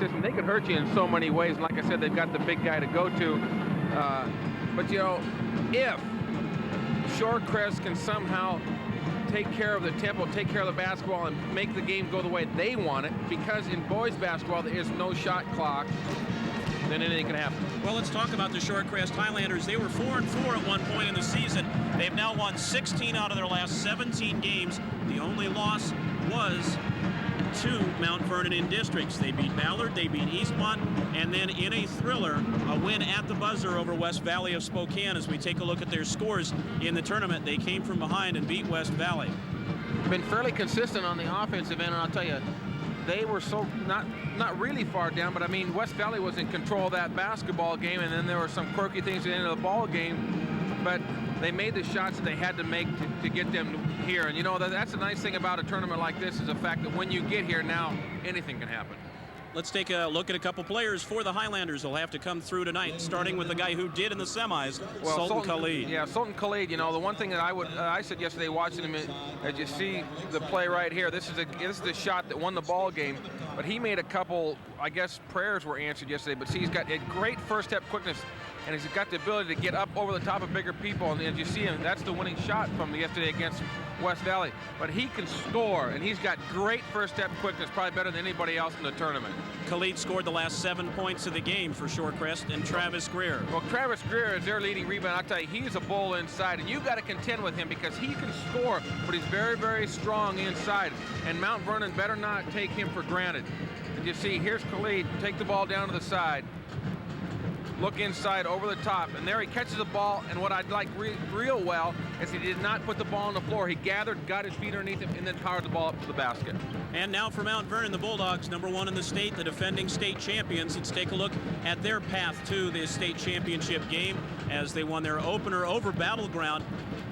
inconsistent. They could hurt you in so many ways. Like I said, they've got the big guy to go to. But, you know, if Shorecrest can somehow take care of the tempo, take care of the basketball, and make the game go the way they want it, because in boys basketball there is no shot clock, then anything can happen. Well, let's talk about the Shorecrest Highlanders. They were 4-4 at one point in the season. They've now won 16 out of their last 17 games. The only loss was to Mount Vernon in districts. They beat Ballard, they beat Eastmont, and then in a thriller, a win at the buzzer over West Valley of Spokane. As we take a look at their scores in the tournament, they came from behind and beat West Valley. Been fairly consistent on the offensive end, and I'll tell you, they were so not really far down, but I mean, West Valley was in control of that basketball game, and then there were some quirky things at the end of the ball game, but they made the shots that they had to make to get them here. And you know, that's the nice thing about a tournament like this, is the fact that when you get here now, anything can happen. Let's take a look at a couple players for the Highlanders. They'll have to come through tonight, starting with the guy who did in the semis, Sultan Khalid. Yeah, Sultan Khalid. You know, the one thing that I said yesterday watching him, as you see the play right here, this is the shot that won the ball game. But he made a couple, I guess, prayers were answered yesterday. But see, he's got a great first step quickness, and he's got the ability to get up over the top of bigger people. And as you see him, that's the winning shot from yesterday against West Valley. But he can score, and he's got great first step quickness, probably better than anybody else in the tournament. Khalid scored the last 7 points of the game for Shorecrest, and Travis Greer. Well, Travis Greer is their leading rebound. I'll tell you, he's a bull inside, and you've got to contend with him because he can score, but he's very, very strong inside. And Mount Vernon better not take him for granted. And you see, here's Khalid, take the ball down to the side. Look inside over the top, and there he catches the ball, and what I'd like real well is he did not put the ball on the floor. He gathered, got his feet underneath him, and then powered the ball up to the basket. And now for Mount Vernon, the Bulldogs, #1 in the state, the defending state champions. Let's take a look at their path to the state championship game as they won their opener over Battleground.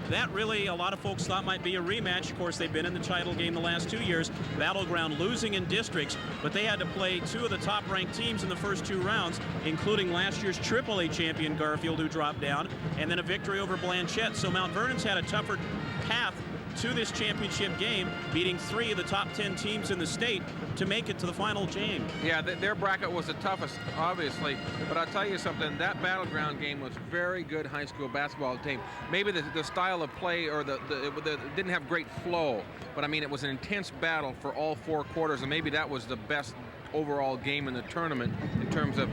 That really, a lot of folks thought might be a rematch. Of course, they've been in the title game the last 2 years. Battleground losing in districts, but they had to play 2 of the top-ranked teams in the first 2 rounds, including last year's AAA champion Garfield, who dropped down, and then a victory over Blanchette. So Mount Vernon's had a tougher path to this championship game, beating 3 of the top 10 teams in the state to make it to the final game. Yeah, their bracket was the toughest, obviously, but I'll tell you something, that Battleground game was very good high school basketball team. Maybe the style of play or it didn't have great flow, but I mean, it was an intense battle for all 4 quarters, and maybe that was the best overall game in the tournament in terms of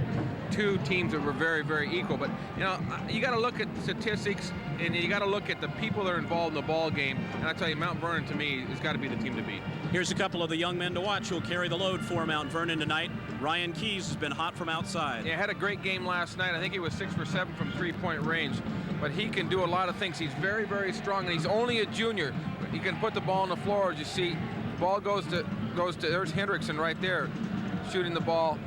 2 teams that were very, very equal. But you know, you got to look at statistics, and you got to look at the people that are involved in the ball game. And I tell you, Mount Vernon to me has got to be the team to beat. Here's a couple of the young men to watch who'll carry the load for Mount Vernon tonight. Ryan Keys has been hot from outside. Yeah, had a great game last night. I think he was 6 for 7 from 3-point range. But he can do a lot of things. He's very, very strong, and he's only a junior. He can put the ball on the floor, as you see. The ball goes to there's Hendrickson right there, shooting the ball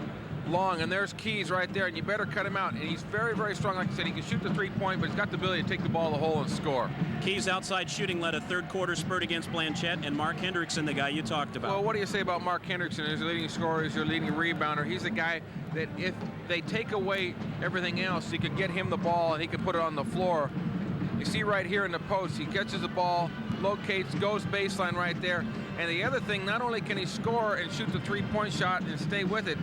long, and there's Keys right there, and you better cut him out. And he's very, very strong. Like I said, he can shoot the 3-point, but he's got the ability to take the ball to the hole and score. Keys' outside shooting led a third-quarter spurt against Blanchette, and Mark Hendrickson, the guy you talked about. Well, what do you say about Mark Hendrickson? He's your leading scorer, he's your leading rebounder. He's a guy that if they take away everything else, you could get him the ball, and he could put it on the floor. You see right here in the post, he catches the ball, locates, goes baseline right there. And the other thing, not only can he score and shoot the 3-point shot and stay with it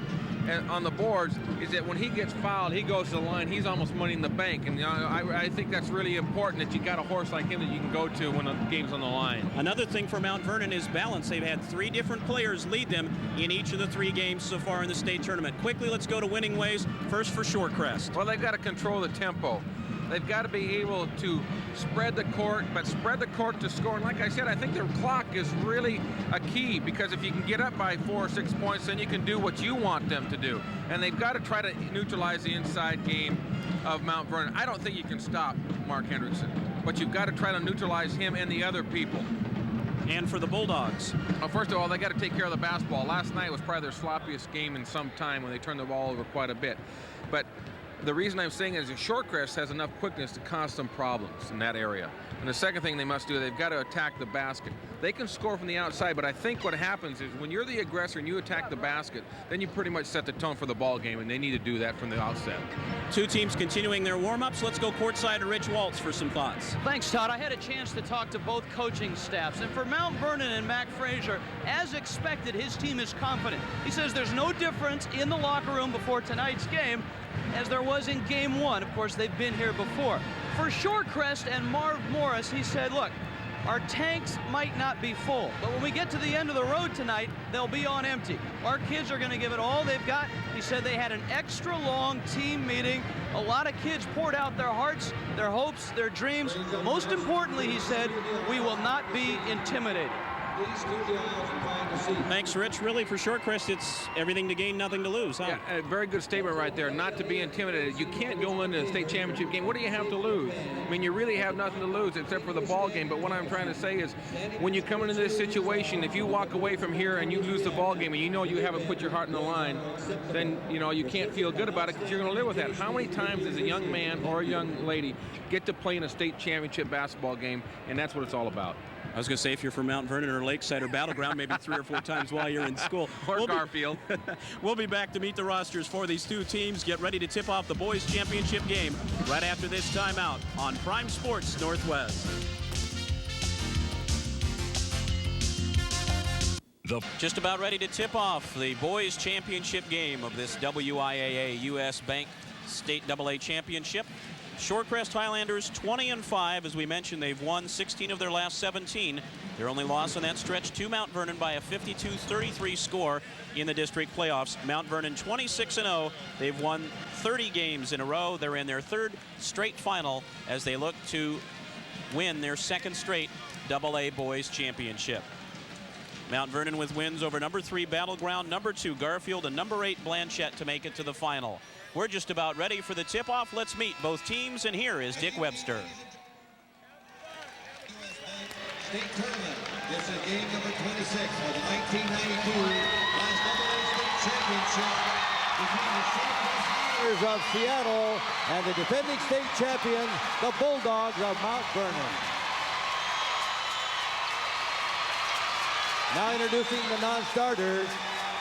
on the boards, is that when he gets fouled, he goes to the line, he's almost money in the bank. And you know, I think that's really important, that you got a horse like him that you can go to when the game's on the line. Another thing for Mount Vernon is balance. They've had 3 different players lead them in each of the 3 games so far in the state tournament. Quickly, let's go to winning ways. First for Shorecrest. Well, they've got to control the tempo. They've got to be able to spread the court, but spread the court to score. And like I said, I think their clock is really a key, because if you can get up by 4 or 6 points, then you can do what you want them to do. And they've got to try to neutralize the inside game of Mount Vernon. I don't think you can stop Mark Hendrickson, but you've got to try to neutralize him and the other people. And for the Bulldogs? Well, first of all, they got to take care of the basketball. Last night was probably their sloppiest game in some time, when they turned the ball over quite a bit. But the reason I'm saying is that Shorecrest has enough quickness to cause some problems in that area. And the second thing they must do, they've got to attack the basket. They can score from the outside, but I think what happens is when you're the aggressor and you attack the basket, then you pretty much set the tone for the ball game, and they need to do that from the outset. Two teams continuing their warm-ups. Let's go courtside to Rich Waltz for some thoughts. Thanks, Todd. I had a chance to talk to both coaching staffs, and for Mount Vernon and Mac Frazier, as expected, his team is confident. He says there's no difference in the locker room before tonight's game as there was in game one. Of course, they've been here before. For Shorecrest and Marv Morris, he said, look, our tanks might not be full, but when we get to the end of the road tonight, they'll be on empty. Our kids are going to give it all they've got. He said they had an extra long team meeting. A lot of kids poured out their hearts, their hopes, their dreams. Most importantly, he said, we will not be intimidated. Thanks, Rich. Really, for Shorecrest, it's everything to gain, nothing to lose, huh? Yeah, a very good statement right there. Not to be intimidated. You can't go into a state championship game. What do you have to lose? I mean, you really have nothing to lose except for the ball game. But what I'm trying to say is, when you come into this situation, if you walk away from here and you lose the ball game and you know you haven't put your heart in the line, then you can't feel good about it because you're going to live with that. How many times does a young man or a young lady get to play in a state championship basketball game? And that's what it's all about. I was going to say, if you're from Mount Vernon or Lakeside or Battleground, maybe 3 or 4 times while you're in school. Or Garfield. We'll be back to meet the rosters for these two teams. Get ready to tip off the boys' championship game right after this timeout on Prime Sports Northwest. Just about ready to tip off the boys' championship game of this WIAA U.S. Bank State AA Championship. Shorecrest Highlanders 20-5. As we mentioned, they've won 16 of their last 17. Their only loss on that stretch to Mount Vernon by a 52-33 score in the district playoffs. Mount Vernon 26-0. They've won 30 games in a row. They're in their third straight final as they look to win their second straight AA Boys Championship. Mount Vernon with wins over number 3 Battleground, number 2 Garfield, and number 8 Blanchette to make it to the final. We're just about ready for the tip-off. Let's meet both teams, and here is Dick Webster. State tournament. This is game number 26 of the 1992 Class AA State Championship between the Shorecrest Highlanders of Seattle and the defending state champions, the Bulldogs of Mount Vernon. Now introducing the non-starters.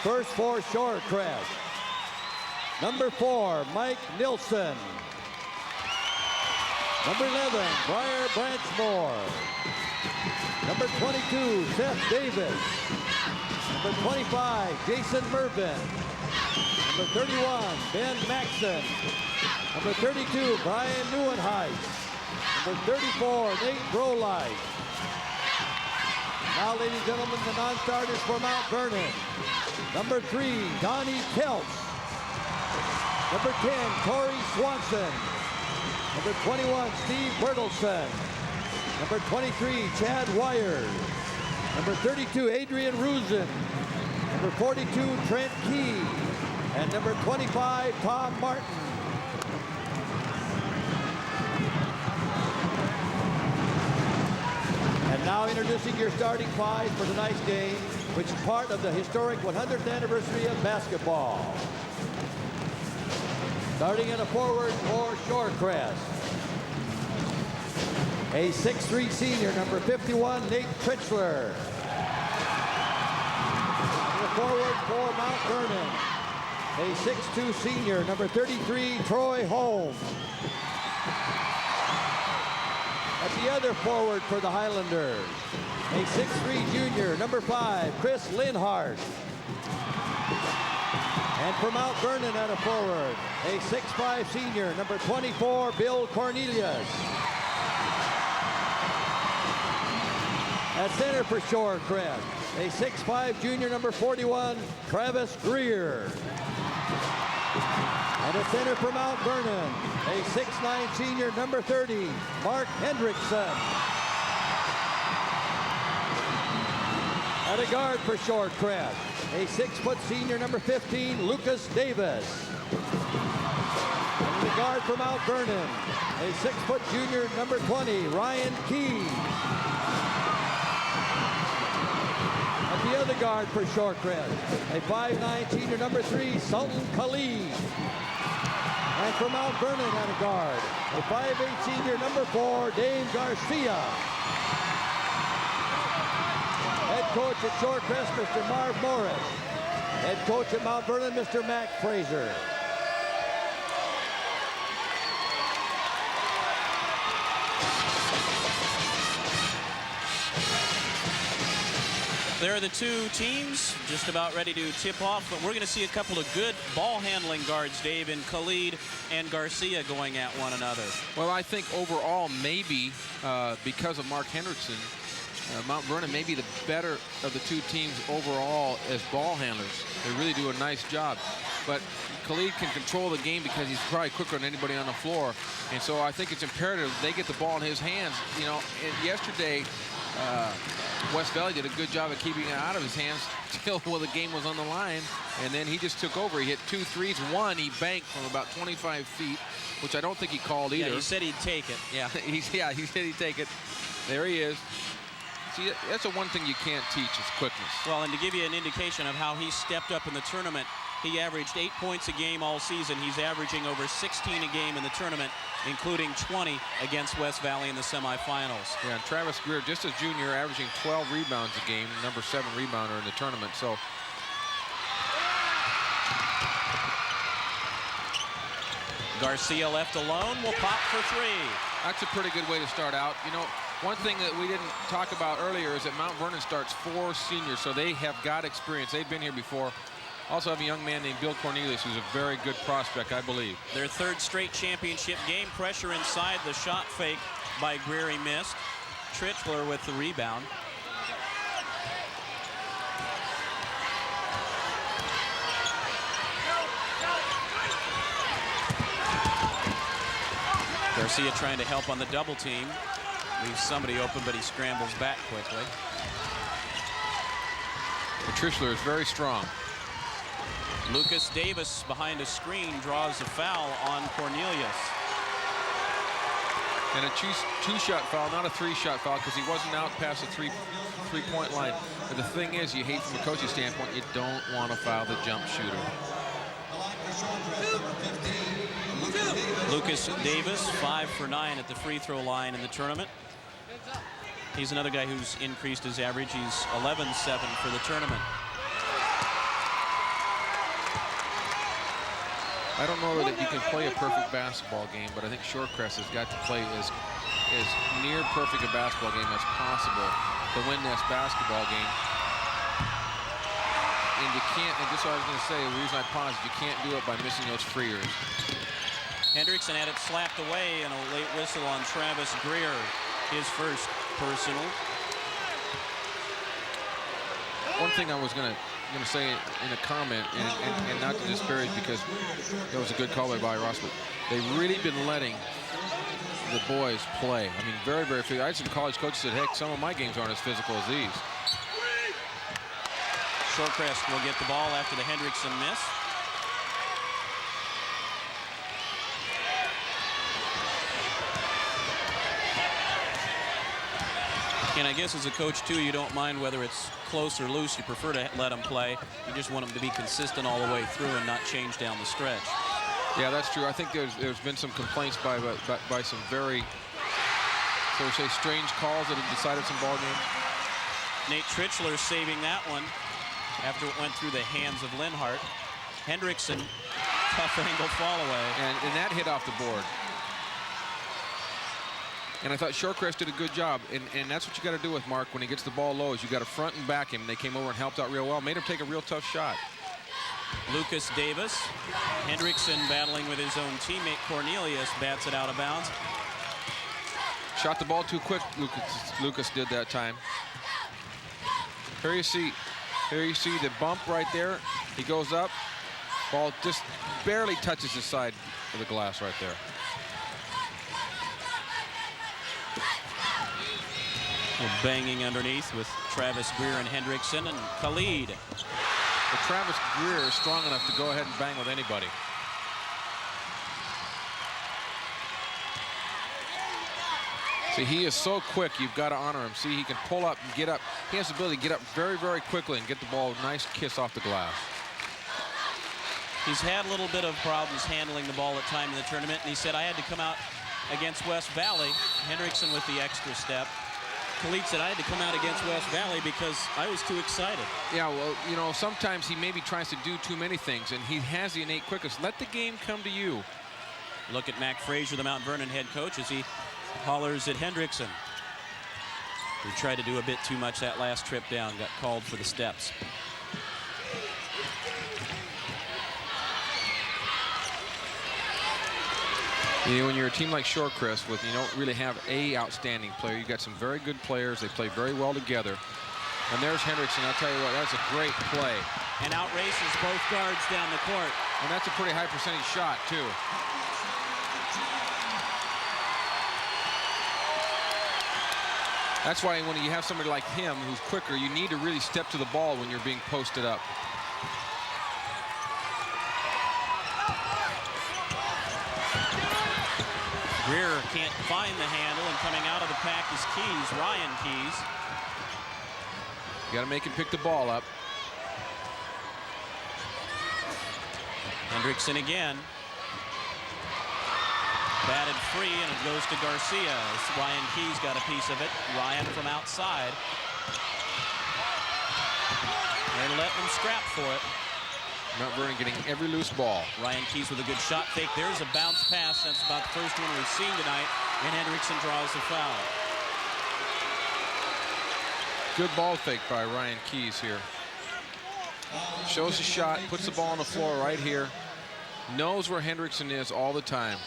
First for Shorecrest. Number 4, Mike Nilsson. Number 11, Briar Branchmore. Number 22, Seth Davis. Number 25, Jason Mervin. Number 31, Ben Maxson. Number 32, Brian Neuenhuis. Number 34, Nate Brolight. Now, ladies and gentlemen, the non-starters for Mount Vernon. Number 3, Donnie Kelts. Number 10, Corey Swanson. Number 21, Steve Bertelson. Number 23, Chad Wires. Number 32, Adrian Rusin. Number 42, Trent Key. And number 25, Tom Martin. And now introducing your starting 5 for tonight's game, which is part of the historic 100th anniversary of basketball. Starting in a forward for Shorecrest. A 6'3" senior, number 51, Nate Critchler. In the forward for Mount Vernon. A 6'2" senior, number 33, Troy Holmes. At the other forward for the Highlanders, a 6'3" junior, number 5, Chris Linhart. And for Mount Vernon at a forward, a 6'5" senior, number 24, Bill Cornelius. At center for Shorecrest, a 6'5" junior, number 41, Travis Greer. And at center for Mount Vernon, a 6'9" senior, number 30, Mark Hendrickson. At a guard for Shorecrest, a 6' senior, number 15, Lucas Davis. And the guard for Mount Vernon, a 6' junior, number 20, Ryan Key. At the other guard for Shorecrest, a 5'9" senior, number 3, Sultan Khalid. And for Mount Vernon at a guard, a 5'8" senior, number 4, Dave Garcia. coach at Shorecrest, Mr. Marv Morris. Head coach at Mount Vernon, Mr. Mac Fraser. There are the two teams just about ready to tip off, but we're going to see a couple of good ball handling guards, Dave, in Khalid and Garcia going at one another. Well, I think overall, maybe because of Mark Hendrickson, Mount Vernon may be the better of the two teams overall as ball handlers. They really do a nice job. But Khalid can control the game because he's probably quicker than anybody on the floor. And so I think it's imperative they get the ball in his hands. You know, yesterday, West Valley did a good job of keeping it out of his hands till the game was on the line. And then he just took over. He hit 2 threes. One, he banked from about 25 feet, which I don't think he called either. Yeah, he said he'd take it. Yeah, he said he'd take it. There he is. See, that's the one thing you can't teach is quickness. Well, and to give you an indication of how he stepped up in the tournament, he averaged 8 points a game all season. He's averaging over 16 a game in the tournament, including 20 against West Valley in the semifinals. Yeah, and Travis Greer, just as junior, averaging 12 rebounds a game, number 7 rebounder in the tournament. So Garcia left alone, will pop for 3. that's a pretty good way to start out. You know, one thing that we didn't talk about earlier is that Mount Vernon starts 4 seniors, so they have got experience. They've been here before. Also have a young man named Bill Cornelius, who's a very good prospect, I believe. Their 3rd straight championship game. Pressure inside, the shot fake by Greer, he missed. Tritchler with the rebound. Garcia trying to help on the double team. Leaves somebody open, but he scrambles back quickly. Tritchler is very strong. Lucas Davis behind a screen draws a foul on Cornelius. And a 2-shot foul, not a 3-shot foul, because he wasn't out past the three-point line. But the thing is, you hate from a coaching standpoint, you don't want to foul the jump shooter. Lucas Davis, 5 for 9 at the free throw line in the tournament. He's another guy who's increased his average. He's 11-7 for the tournament. I don't know that you can play a perfect basketball game, but I think Shorecrest has got to play as near perfect a basketball game as possible to win this basketball game. And you can't, and just what I was going to say, the reason I paused, you can't do it by missing those freers. Hendrickson had it slapped away, and a late whistle on Travis Greer, his first personal. One thing I was going to say in a comment, and not to disparage because that was a good call by Ross, but they've really been letting the boys play. I mean, very, very physical. I had some college coaches that said, heck, some of my games aren't as physical as these. Shorecrest will get the ball after the Hendrickson miss. And I guess as a coach, too, you don't mind whether it's close or loose. You prefer to let them play. You just want them to be consistent all the way through and not change down the stretch. Yeah, that's true. I think there's been some complaints by some very, so we say, strange calls that have decided some ball games. Nate Tritchler saving that one after it went through the hands of Linhart. Hendrickson, tough angle fall away. And that hit off the board. And I thought Shorecrest did a good job, and that's what you got to do with Mark when he gets the ball low, is you got to front and back him. They came over and helped out real well, made him take a real tough shot. Lucas Davis, Hendrickson battling with his own teammate Cornelius, bats it out of bounds. Shot the ball too quick, Lucas did that time. Here you see the bump right there. He goes up, ball just barely touches the side of the glass right there. Banging underneath with Travis Greer and Hendrickson and Khalid. But Travis Greer is strong enough to go ahead and bang with anybody. See, he is so quick, you've got to honor him. See, he can pull up and get up. He has the ability to get up very, very quickly and get the ball nice kiss off the glass. He's had a little bit of problems handling the ball at time in the tournament, and he said, I had to come out against West Valley. Hendrickson with the extra step. Khalid said, I had to come out against West Valley because I was too excited. Yeah, well, you know, sometimes he maybe tries to do too many things, and he has the innate quickness. Let the game come to you. Look at Mac Frazier, the Mount Vernon head coach, as he hollers at Hendrickson, who tried to do a bit too much that last trip down, got called for the steps. You know, when you're a team like Shorecrest, with you don't really have a outstanding player, you got some very good players. They play very well together. And there's Hendrickson. I'll tell you what, that's a great play. And outraces both guards down the court. And that's a pretty high percentage shot, too. That's why when you have somebody like him who's quicker, you need to really step to the ball when you're being posted up. Greer can't find the handle, and coming out of the pack is Keys, Ryan Keys. You got to make him pick the ball up. Hendrickson again. Batted free, and it goes to Garcia. Ryan Keys got a piece of it. Ryan from outside. They're letting him scrap for it. Mount Vernon getting every loose ball. Ryan Keys with a good shot fake. There's a bounce pass. That's about the first one we've seen tonight. And Hendrickson draws the foul. Good ball fake by Ryan Keys here. Shows the shot, puts the ball on the floor right here. Knows where Hendrickson is all the time.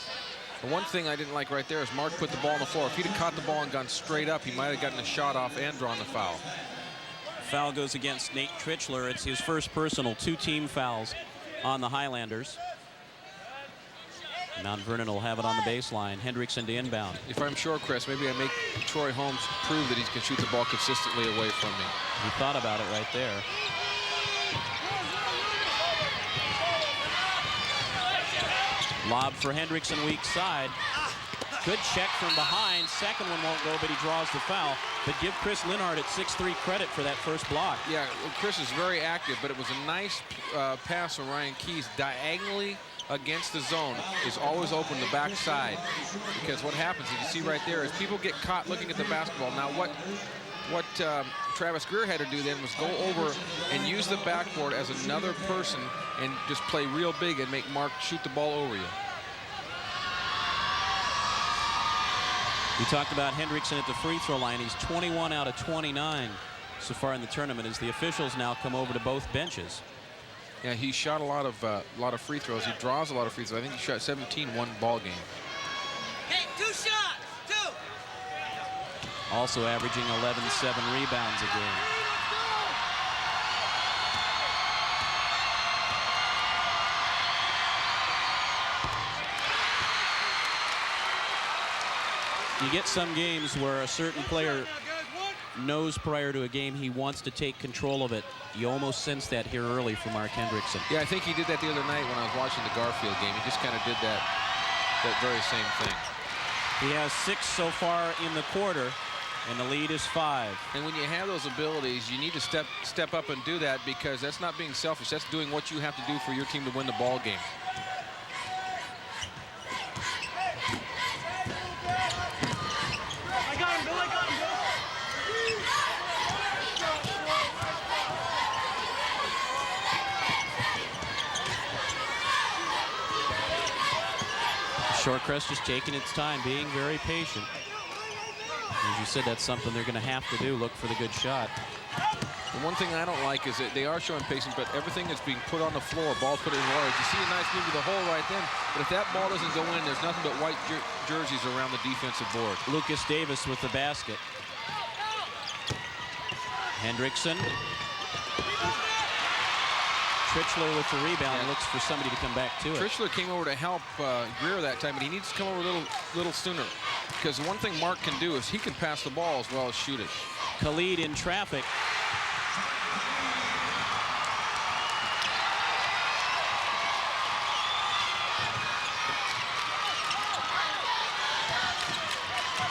The one thing I didn't like right there is Mark put the ball on the floor. If he'd have caught the ball and gone straight up, he might have gotten a shot off and drawn the foul. Foul goes against Nate Tritchler. It's his first personal, 2 team fouls on the Highlanders. Mount Vernon will have it on the baseline. Hendrickson to inbound. If I'm Shorecrest, maybe I make Troy Holmes prove that he can shoot the ball consistently away from me. He thought about it right there. Lob for Hendrickson, weak side. Good check from behind. Second one won't go, but he draws the foul. But give Chris Linhart at 6'3" credit for that first block. Yeah, Chris is very active, but it was a nice pass from Ryan Keys diagonally against the zone. Is always open the backside, because what happens, as you see right there, is people get caught looking at the basketball. Now what Travis Greer had to do then was go over and use the backboard as another person and just play real big and make Mark shoot the ball over you. We talked about Hendrickson at the free throw line. He's 21 out of 29 so far in the tournament, as the officials now come over to both benches. Yeah, he shot a lot of free throws. He draws a lot of free throws. I think he shot 17 one ball game. Hey, 2 shots, 2. Also averaging 11-7 rebounds a game. You get some games where a certain player knows prior to a game he wants to take control of it. You almost sense that here early from Mark Hendrickson. Yeah, I think he did that the other night when I was watching the Garfield game. He just kind of did that very same thing. He has 6 so far in the quarter, and the lead is 5. And when you have those abilities, you need to step up and do that, because that's not being selfish. That's doing what you have to do for your team to win the ball game. Shorecrest just taking its time, being very patient. As you said, that's something they're going to have to do, look for the good shot. The one thing I don't like is that they are showing patience, but everything is being put on the floor. Ball's put in large. You see a nice move to the hole right then, but if that ball doesn't go in, there's nothing but white jerseys around the defensive board. Lucas Davis with the basket. Hendrickson. Tritchler with the rebound, looks for somebody to come back to it. Tritchler came over to help Greer that time, but he needs to come over a little sooner, because one thing Mark can do is he can pass the ball as well as shoot it. Khalid in traffic.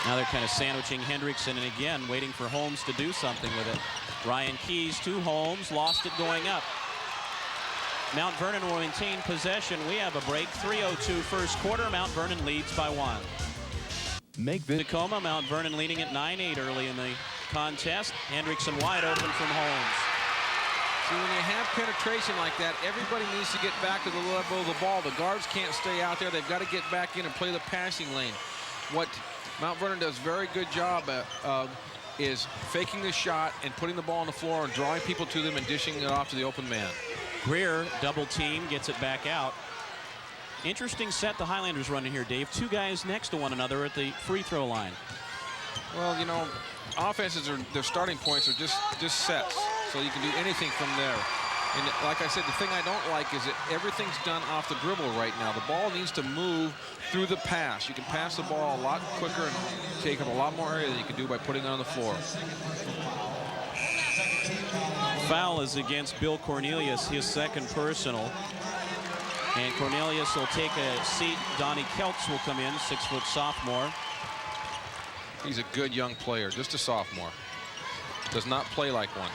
Now they're kind of sandwiching Hendrickson, and again waiting for Holmes to do something with it. Ryan Keys to Holmes, lost it going up. Mount Vernon will maintain possession. We have a break. 3:02 first quarter. Mount Vernon leads by 1. Make this Tacoma, Mount Vernon leading at 9-8 early in the contest. Hendrickson wide open from Holmes. See, when you have penetration like that, everybody needs to get back to the level of the ball. The guards can't stay out there. They've got to get back in and play the passing lane. What Mount Vernon does a very good job of is faking the shot and putting the ball on the floor and drawing people to them and dishing it off to the open man. Greer, double team, gets it back out. Interesting set the Highlanders running here, Dave. Two guys next to one another at the free throw line. Well, you know, offenses are their starting points are just sets, so you can do anything from there. And like I said, the thing I don't like is that everything's done off the dribble right now. The ball needs to move through the pass. You can pass the ball a lot quicker and take up a lot more area than you can do by putting it on the floor. Foul is against Bill Cornelius, his second personal. And Cornelius will take a seat. Donnie Keltz will come in, 6-foot sophomore. He's a good young player, just a sophomore. Does not play like one.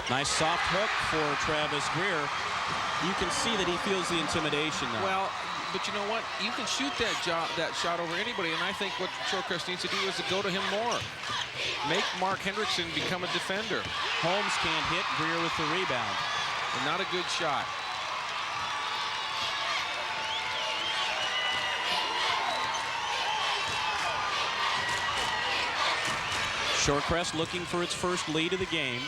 Nice soft hook for Travis Greer. You can see that he feels the intimidation now. Well, but you know what? You can shoot that shot over anybody, and I think what Shorecrest needs to do is to go to him more. Make Mark Hendrickson become a defender. Holmes can't hit. Greer with the rebound. And not a good shot. Shorecrest looking for its first lead of the game.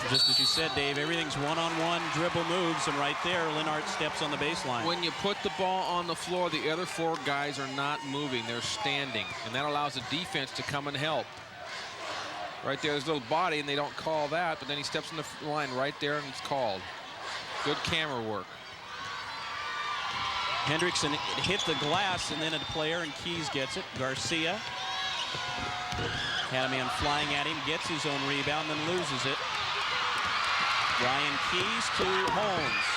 Just as you said, Dave, everything's one-on-one dribble moves, and right there, Linhart steps on the baseline. When you put the ball on the floor, the other four guys are not moving. They're standing, and that allows the defense to come and help. Right there, there's a little body, and they don't call that, but then he steps in the line right there, and it's called. Good camera work. Hendrickson hit the glass, and then a player, and Keys gets it. Garcia had a man flying at him, gets his own rebound, then loses it. Ryan Keys to Holmes.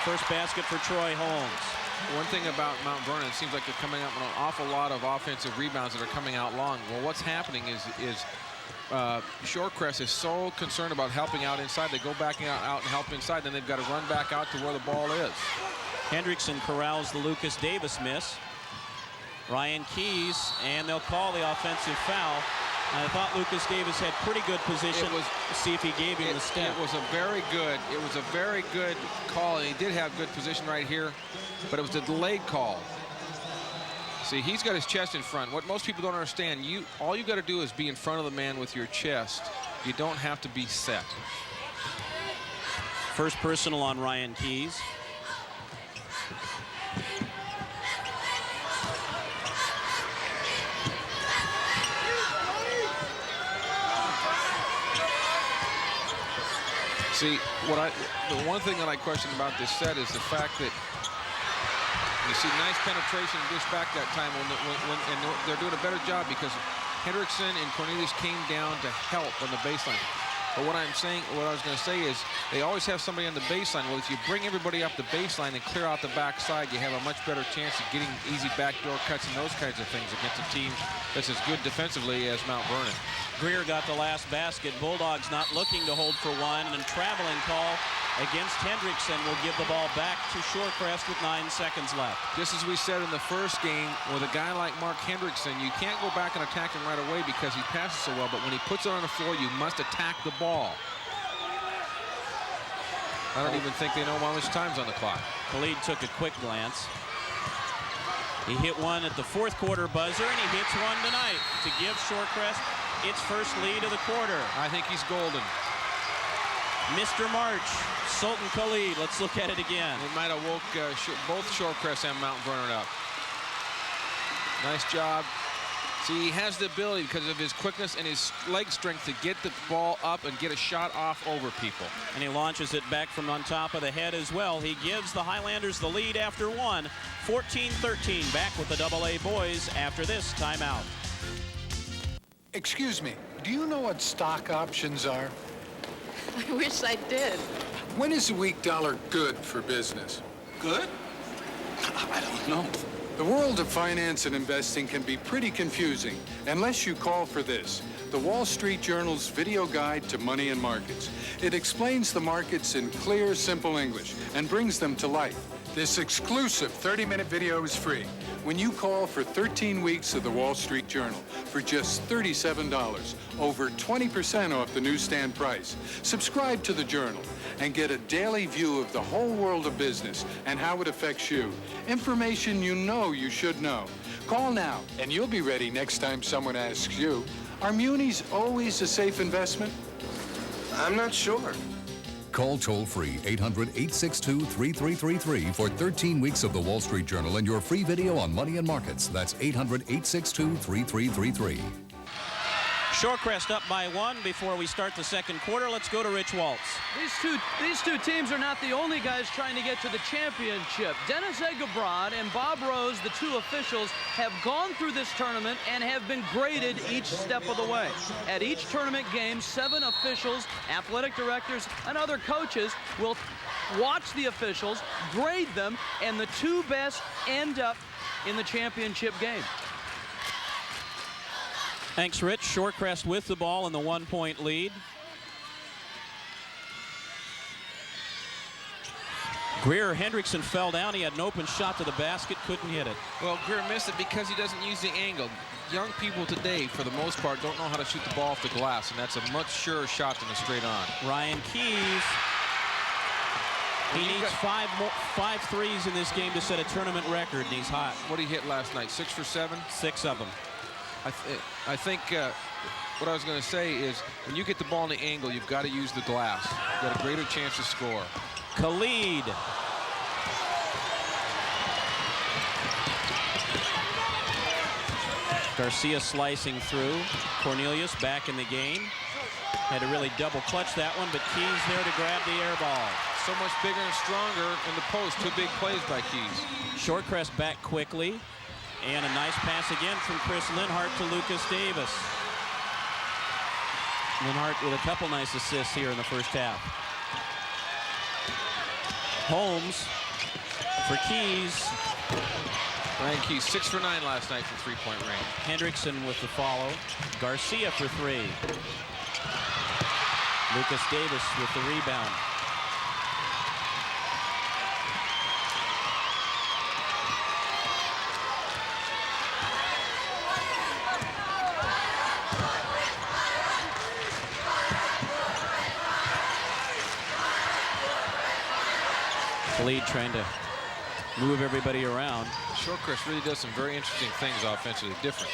First basket for Troy Holmes. One thing about Mount Vernon, it seems like they're coming up with an awful lot of offensive rebounds that are coming out long. Well, what's happening is Shorecrest is so concerned about helping out inside. They go back out and help inside, then they've got to run back out to where the ball is. Hendrickson corrals the Lucas Davis miss. Ryan Keys, and they'll call the offensive foul. And I thought Lucas Davis had pretty good position to see if he gave him the step. It was a very good call, and he did have good position right here, but it was a delayed call. See, he's got his chest in front. What most people don't understand, all you got to do is be in front of the man with your chest. You don't have to be set. First personal on Ryan Keys. See, the one thing that I question about this set is the fact that you see nice penetration and dish back that time and they're doing a better job because Hendrickson and Cornelius came down to help on the baseline. But what I was going to say is they always have somebody on the baseline. Well, if you bring everybody up the baseline and clear out the backside, you have a much better chance of getting easy backdoor cuts and those kinds of things against a team that's as good defensively as Mount Vernon. Greer got the last basket. Bulldogs not looking to hold for one, and traveling call against Hendrickson will give the ball back to Shorecrest with 9 seconds left. Just as we said in the first game, with a guy like Mark Hendrickson, you can't go back and attack him right away because he passes so well, but when he puts it on the floor, you must attack the ball. I don't even think they know how much time's on the clock. Khalid took a quick glance. He hit one at the fourth quarter buzzer, and he hits one tonight to give Shorecrest its first lead of the quarter. I think he's golden. Mr. March, Sultan Khalid. Let's look at it again. It might have woke both Shorecrest and Mount Vernon up. Nice job. See, he has the ability because of his quickness and his leg strength to get the ball up and get a shot off over people. And he launches it back from on top of the head as well. He gives the Highlanders the lead after one. 14-13, back with the AA boys after this timeout. Excuse me, do you know what stock options are? I wish I did. When is the weak dollar good for business? Good? I don't know. The world of finance and investing can be pretty confusing unless you call for this, the Wall Street Journal's video guide to money and markets. It explains the markets in clear, simple English and brings them to life. This exclusive 30-minute video is free when you call for 13 weeks of the Wall Street Journal for just $37, over 20% off the newsstand price. Subscribe to the Journal and get a daily view of the whole world of business and how it affects you. Information you know you should know. Call now, and you'll be ready next time someone asks you, are munis always a safe investment? I'm not sure. Call toll-free 800-862-3333 for 13 weeks of the Wall Street Journal and your free video on money and markets. That's 800-862-3333. Shorecrest up by 1 before we start the second quarter. Let's go to Rich Waltz. These two teams are not the only guys trying to get to the championship. Dennis Eggebron and Bob Rose, the two officials, have gone through this tournament and have been graded each step of the way. At each tournament game, 7 officials, athletic directors, and other coaches will watch the officials, grade them, and the 2 best end up in the championship game. Thanks, Rich. Shorecrest with the ball in the 1-point lead. Greer Hendrickson fell down. He had an open shot to the basket, couldn't hit it. Well, Greer missed it because he doesn't use the angle. Young people today, for the most part, don't know how to shoot the ball off the glass, and that's a much surer shot than a straight on. Ryan Keys. He needs 5 threes in this game to set a tournament record, and he's hot. What did he hit last night? 6 for 7? 6 of them. I think what I was going to say is when you get the ball in the angle, you've got to use the glass. You've got a greater chance to score. Khalid. Garcia slicing through. Cornelius back in the game. Had to really double clutch that one, but Keys there to grab the air ball. So much bigger and stronger in the post. 2 big plays by Keys. Shorecrest back quickly. And a nice pass again from Chris Linhart to Lucas Davis. Linhart with a couple nice assists here in the first half. Holmes for Keys. Ryan Keys 6 for 9 last night from 3-point range. Hendrickson with the follow. Garcia for 3. Lucas Davis with the rebound. Khalid trying to move everybody around. Shorecrest really does some very interesting things offensively, different.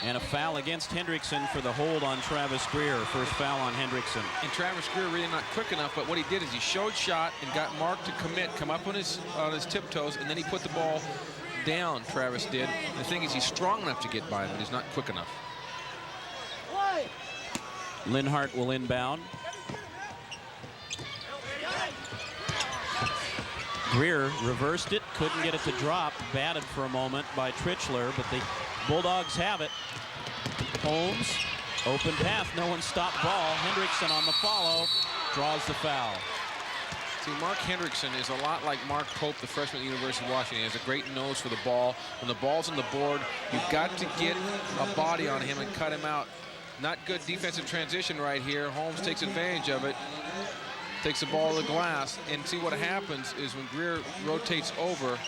And a foul against Hendrickson for the hold on Travis Greer. First foul on Hendrickson. And Travis Greer really not quick enough, but what he did is he showed shot and got Mark to commit, come up on his tiptoes, and then he put the ball down, Travis did. And the thing is, he's strong enough to get by him, but he's not quick enough. Linhart will inbound. Greer reversed it, couldn't get it to drop. Batted for a moment by Trichler, but the Bulldogs have it. Holmes, open path, no one stopped ball. Hendrickson on the follow, draws the foul. See, Mark Hendrickson is a lot like Mark Pope, the freshman at the University of Washington. He has a great nose for the ball. When the ball's on the board, you've got to get a body on him and cut him out. Not good defensive transition right here. Holmes takes advantage of it. Takes the ball to the glass, and see what happens is when Greer rotates over,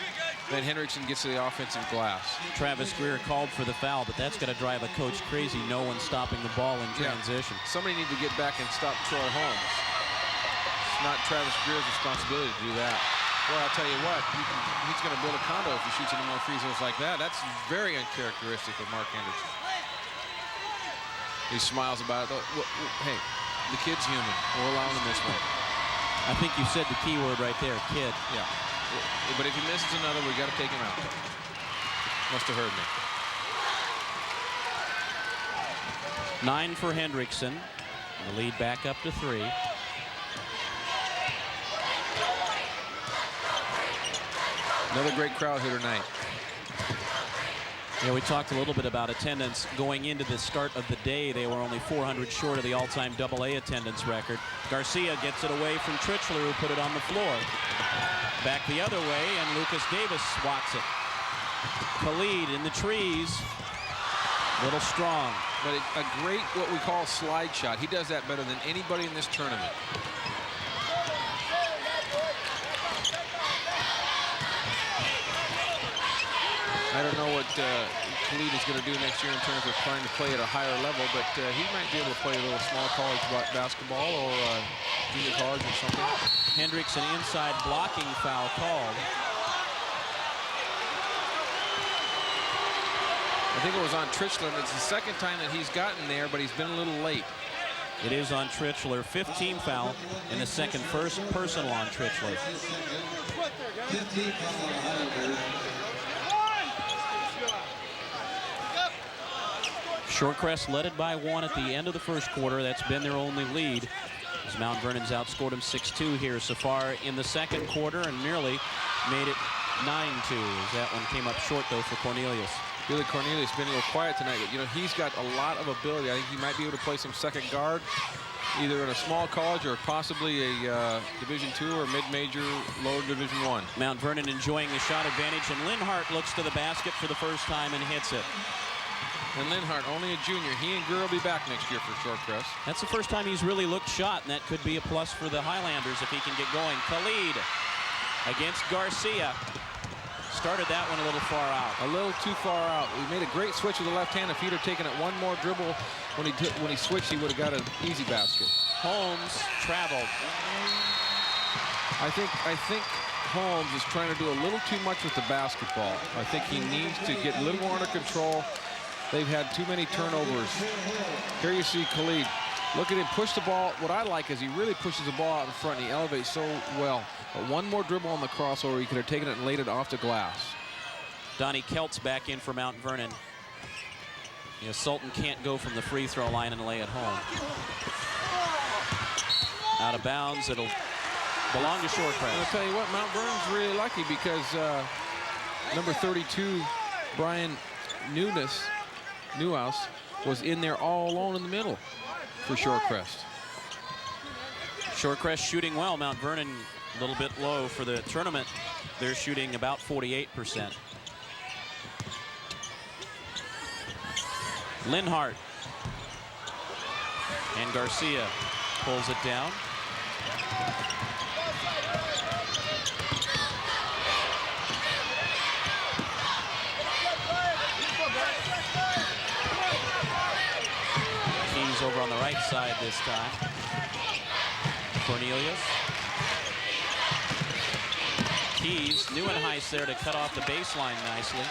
then Hendrickson gets to the offensive glass. Travis Greer called for the foul, but that's going to drive a coach crazy. No one stopping the ball in transition. Yeah. Somebody need to get back and stop Troy Holmes. It's not Travis Greer's responsibility to do that. Well, I'll tell you what, he's going to build a condo if he shoots any more free throws like that. That's very uncharacteristic of Mark Hendrickson. He smiles about it. Hey, the kid's human. We're allowing him this way. I think you said the key word right there, kid. Yeah. But if he misses another, we got to take him out. Must have heard me. 9 for Hendrickson. The lead back up to 3. Another great crowd here tonight. Yeah, we talked a little bit about attendance going into the start of the day. They were only 400 short of the all-time AA attendance record. Garcia gets it away from Trichler, who put it on the floor. Back the other way, and Lucas Davis swats it. Khalid in the trees. Little strong. But a great, what we call slide shot. He does that better than anybody in this tournament. I don't know what Khalid is going to do next year in terms of trying to play at a higher level, but he might be able to play a little small college basketball or junior college or something. Hendricks, an inside blocking foul called. I think it was on Trichler. It's the second time that he's gotten there, but he's been a little late. It is on Trichler. 15 foul in the second personal on Trichler. Shorecrest led it by 1 at the end of the first quarter. That's been their only lead, as Mount Vernon's outscored them 6-2 here so far in the second quarter and nearly made it 9-2, as that one came up short, though, for Cornelius. Billy Cornelius been a little quiet tonight, but, you know, he's got a lot of ability. I think he might be able to play some second guard, either in a small college or possibly a Division II or mid-major, lower Division I. Mount Vernon enjoying the shot advantage, and Linhart looks to the basket for the first time and hits it. And Linhart, only a junior. He and Greer will be back next year for Shorecrest. That's the first time he's really looked shot, and that could be a plus for the Highlanders if he can get going. Khalid against Garcia. Started that one a little far out. A little too far out. He made a great switch with the left hand. If he'd have taken it one more dribble when he switched, he would have got an easy basket. Holmes traveled. I think Holmes is trying to do a little too much with the basketball. I think he needs to get a little more under control. They've had too many turnovers. Here you see Khalid. Look at him push the ball. What I like is he really pushes the ball out in front, and he elevates so well. But one more dribble on the crossover, he could have taken it and laid it off the glass. Donnie Kelt's back in for Mount Vernon. You know, Sultan can't go from the free throw line and lay it home. Out of bounds, it'll belong to Shorecrest. I'll tell you what, Mount Vernon's really lucky because number 32, Brian Newhouse, was in there all alone in the middle for Shorecrest. Shorecrest shooting well. Mount Vernon a little bit low for the tournament. They're shooting about 48%. Linhart and Garcia pulls it down. He's over on the right side this time. Cornelius. Keys, Neuenhuis there to cut off the baseline nicely.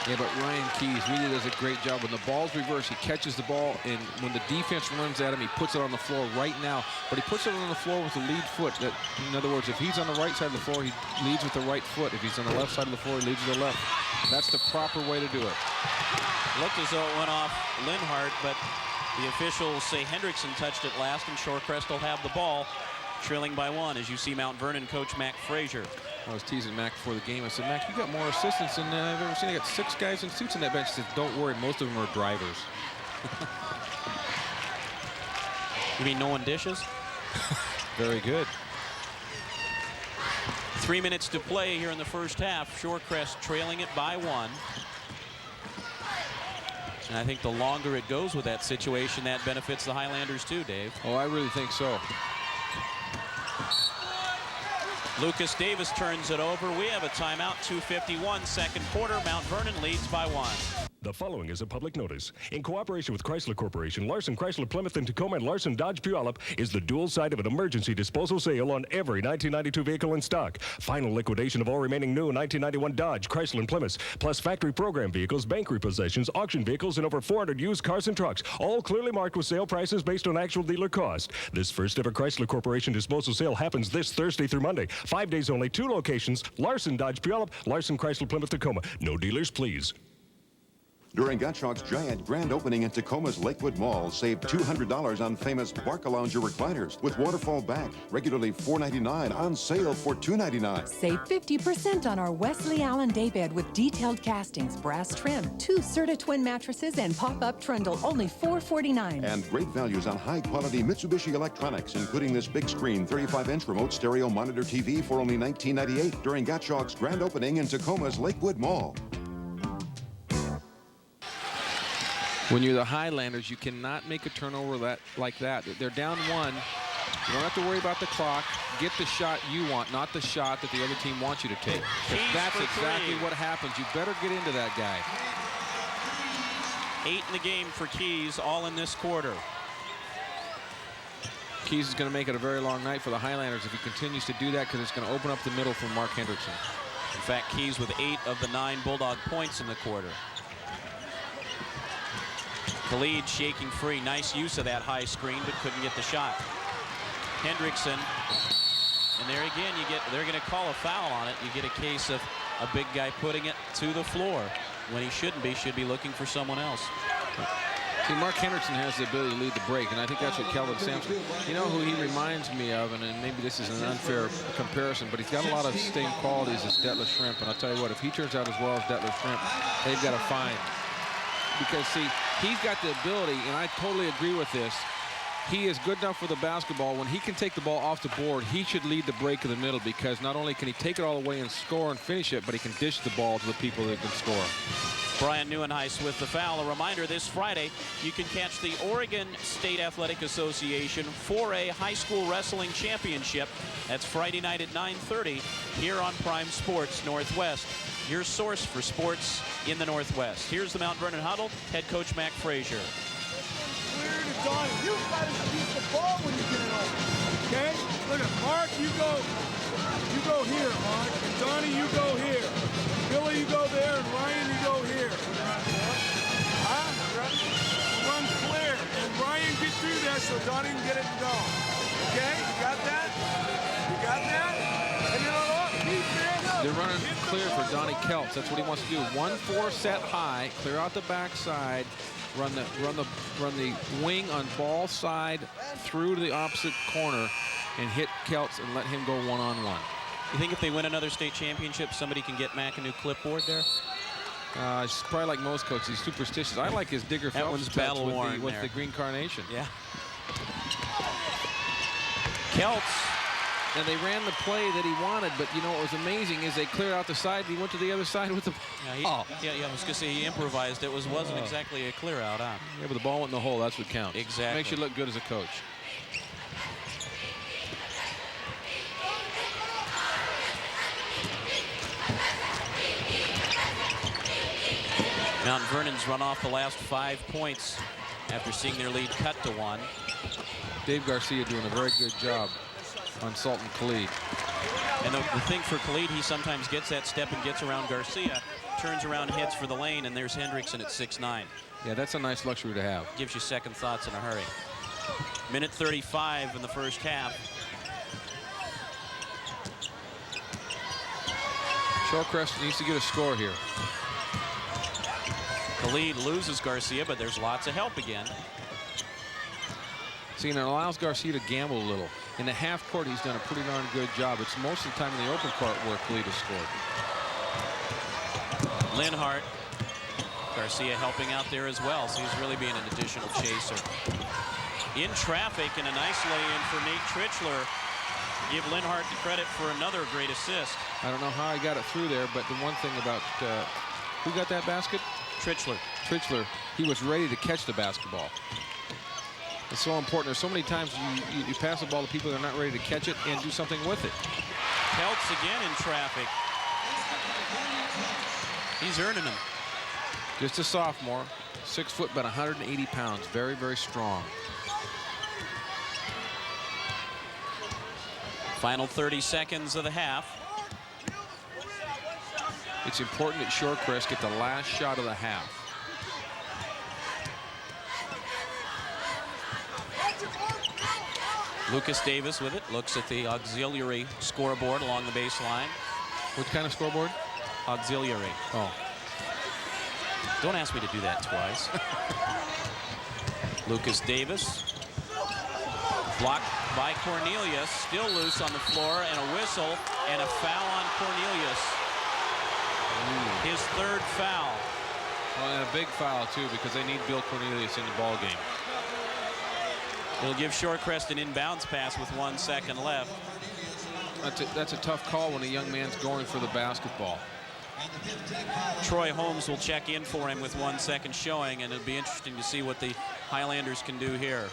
Yeah, but Ryan Keys really does a great job. When the ball's reversed, he catches the ball, and when the defense runs at him, he puts it on the floor right now. But he puts it on the floor with the lead foot. That, in other words, if he's on the right side of the floor, he leads with the right foot. If he's on the left side of the floor, he leads with the left. That's the proper way to do it. Looked as though it went off Linhart, but the officials say Hendrickson touched it last, and Shorecrest will have the ball, trailing by 1, as you see Mount Vernon coach Mac Frazier. I was teasing Mac before the game. I said, Mac, you got more assistants than I've ever seen. I got 6 guys in suits on that bench. He said, don't worry, most of them are drivers. You mean no one dishes? Very good. 3 minutes to play here in the first half. Shorecrest trailing it by 1. And I think the longer it goes with that situation, that benefits the Highlanders too, Dave. Oh, I really think so. Lucas Davis turns it over. We have a timeout. 2:51 second quarter. Mount Vernon leads by 1. The following is a public notice. In cooperation with Chrysler Corporation, Larson Chrysler Plymouth and Tacoma and Larson Dodge Puyallup is the dual side of an emergency disposal sale on every 1992 vehicle in stock. Final liquidation of all remaining new 1991 Dodge, Chrysler and Plymouth, plus factory program vehicles, bank repossessions, auction vehicles, and over 400 used cars and trucks, all clearly marked with sale prices based on actual dealer cost. This first ever Chrysler Corporation disposal sale happens this Thursday through Monday. 5 days only, 2 locations, Larson Dodge Puyallup, Larson Chrysler Plymouth Tacoma. No dealers, please. During Gottschalk's giant grand opening in Tacoma's Lakewood Mall, save $200 on famous Barcalounger recliners with waterfall back, regularly $4.99, on sale for $2.99. Save 50% on our Wesley Allen daybed with detailed castings, brass trim, 2 Serta twin mattresses, and pop-up trundle, only $4.49. And great values on high-quality Mitsubishi electronics, including this big screen 35-inch remote stereo monitor TV for only $19.98 during Gottschalk's grand opening in Tacoma's Lakewood Mall. When you're the Highlanders, you cannot make a turnover like that. They're down 1. You don't have to worry about the clock. Get the shot you want, not the shot that the other team wants you to take. That's exactly what happens. You better get into that guy. 8 in the game for Keys, all in this quarter. Keys is going to make it a very long night for the Highlanders if he continues to do that, because it's going to open up the middle for Mark Hendrickson. In fact, Keys with 8 of the 9 Bulldog points in the quarter. Khalid shaking free. Nice use of that high screen, but couldn't get the shot. Hendrickson, and there again, they're going to call a foul on it. You get a case of a big guy putting it to the floor when he shouldn't be. Should be looking for someone else. See, Mark Hendrickson has the ability to lead the break, and I think that's what Kelvin Sampson. You know who he reminds me of, and maybe this is an unfair comparison, but he's got a lot of same qualities as Detlef Schrempf. And I'll tell you what, if he turns out as well as Detlef Schrempf, they've got to find. Because, see, he's got the ability, and I totally agree with this. He is good enough for the basketball. When he can take the ball off the board, he should lead the break in the middle, because not only can he take it all the way and score and finish it, but he can dish the ball to the people that can score. Brian Neuenhuis with the foul. A reminder, this Friday, you can catch the Oregon State Athletic Association 4A High School Wrestling Championship. That's Friday night at 9:30 here on Prime Sports Northwest, your source for sports in the Northwest. Here's the Mount Vernon Huddle, head coach Mac Frazier. Clear to Donnie. You got to beat the ball when you get it over. Okay? Look at Mark, you go here, Mark. And Donnie, you go here. Billy, you go there, and Ryan, you go here. Huh? Run clear, and Ryan get through there so Donnie can get it and go. Okay? You got that? You got that? And then they're running clear for Donnie Kelts. That's what he wants to do. 1-4 set high, clear out the backside, run the wing on ball side through to the opposite corner, and hit Kelts and let him go one-on-one. You think if they win another state championship, somebody can get Mac a new clipboard there? It's probably like most coaches. He's superstitious. I like his Digger Phelps battle with the green carnation. Yeah. Kelts. And they ran the play that he wanted, but you know what was amazing is they cleared out the side. He went to the other side with the ball. Yeah, I was going to say he improvised. It wasn't exactly a clear out, huh? Yeah, but the ball went in the hole. That's what counts. Exactly. Makes you look good as a coach. Mount Vernon's run off the last 5 points after seeing their lead cut to 1. Dave Garcia doing a very good job on Sultan Khalid. And the thing for Khalid, he sometimes gets that step and gets around Garcia, turns around, heads for the lane, and there's Hendrickson at 6'9". Yeah, that's a nice luxury to have. Gives you second thoughts in a hurry. Minute 35 in the first half. Shorecrest needs to get a score here. Khalid loses Garcia, but there's lots of help again. See, and it allows Garcia to gamble a little. In the half court, he's done a pretty darn good job. It's most of the time in the open court where Khalid has scored. Linhart, Garcia helping out there as well, so he's really being an additional chaser. In traffic, and a nice lay-in for Nate Tritchler. Give Linhart the credit for another great assist. I don't know how he got it through there, but the one thing about who got that basket? Tritchler. Tritchler. He was ready to catch the basketball. It's so important. There's so many times you pass the ball to people that are not ready to catch it and do something with it. Kelts again in traffic. He's earning them. Just a sophomore, 6 foot, but 180 pounds. Very, very strong. Final 30 seconds of the half. It's important that Shorecrest get the last shot of the half. Lucas Davis with it, looks at the auxiliary scoreboard along the baseline. What kind of scoreboard? Auxiliary. Oh. Don't ask me to do that twice. Lucas Davis. Blocked by Cornelius, still loose on the floor, and a whistle and a foul on Cornelius. His third foul. Well, and a big foul, too, because they need Bill Cornelius in the ball game. It'll give Shorecrest an inbounds pass with 1 second left. That's a tough call when a young man's going for the basketball. Troy Holmes will check in for him with 1 second showing, and it'll be interesting to see what the Highlanders can do here.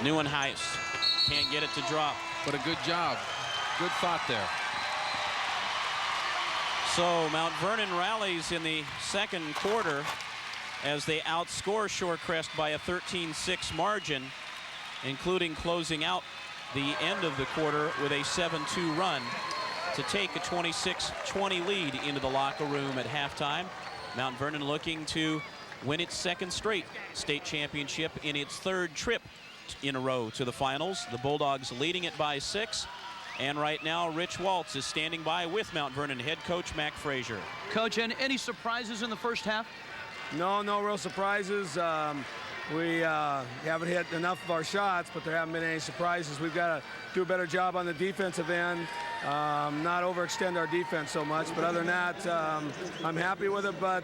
Neuenhuis can't get it to drop. But a good job. Good thought there. So Mount Vernon rallies in the second quarter as they outscore Shorecrest by a 13-6 margin, including closing out the end of the quarter with a 7-2 run to take a 26-20 lead into the locker room at halftime. Mount Vernon looking to win its second straight state championship in its third trip in a row to the finals. The Bulldogs leading it by 6. And right now, Rich Waltz is standing by with Mount Vernon head coach Mac Frazier. Coach, any surprises in the first half? No real surprises. We haven't hit enough of our shots, but there haven't been any surprises. We've got to do a better job on the defensive end, not overextend our defense so much. But other than that, I'm happy with it, but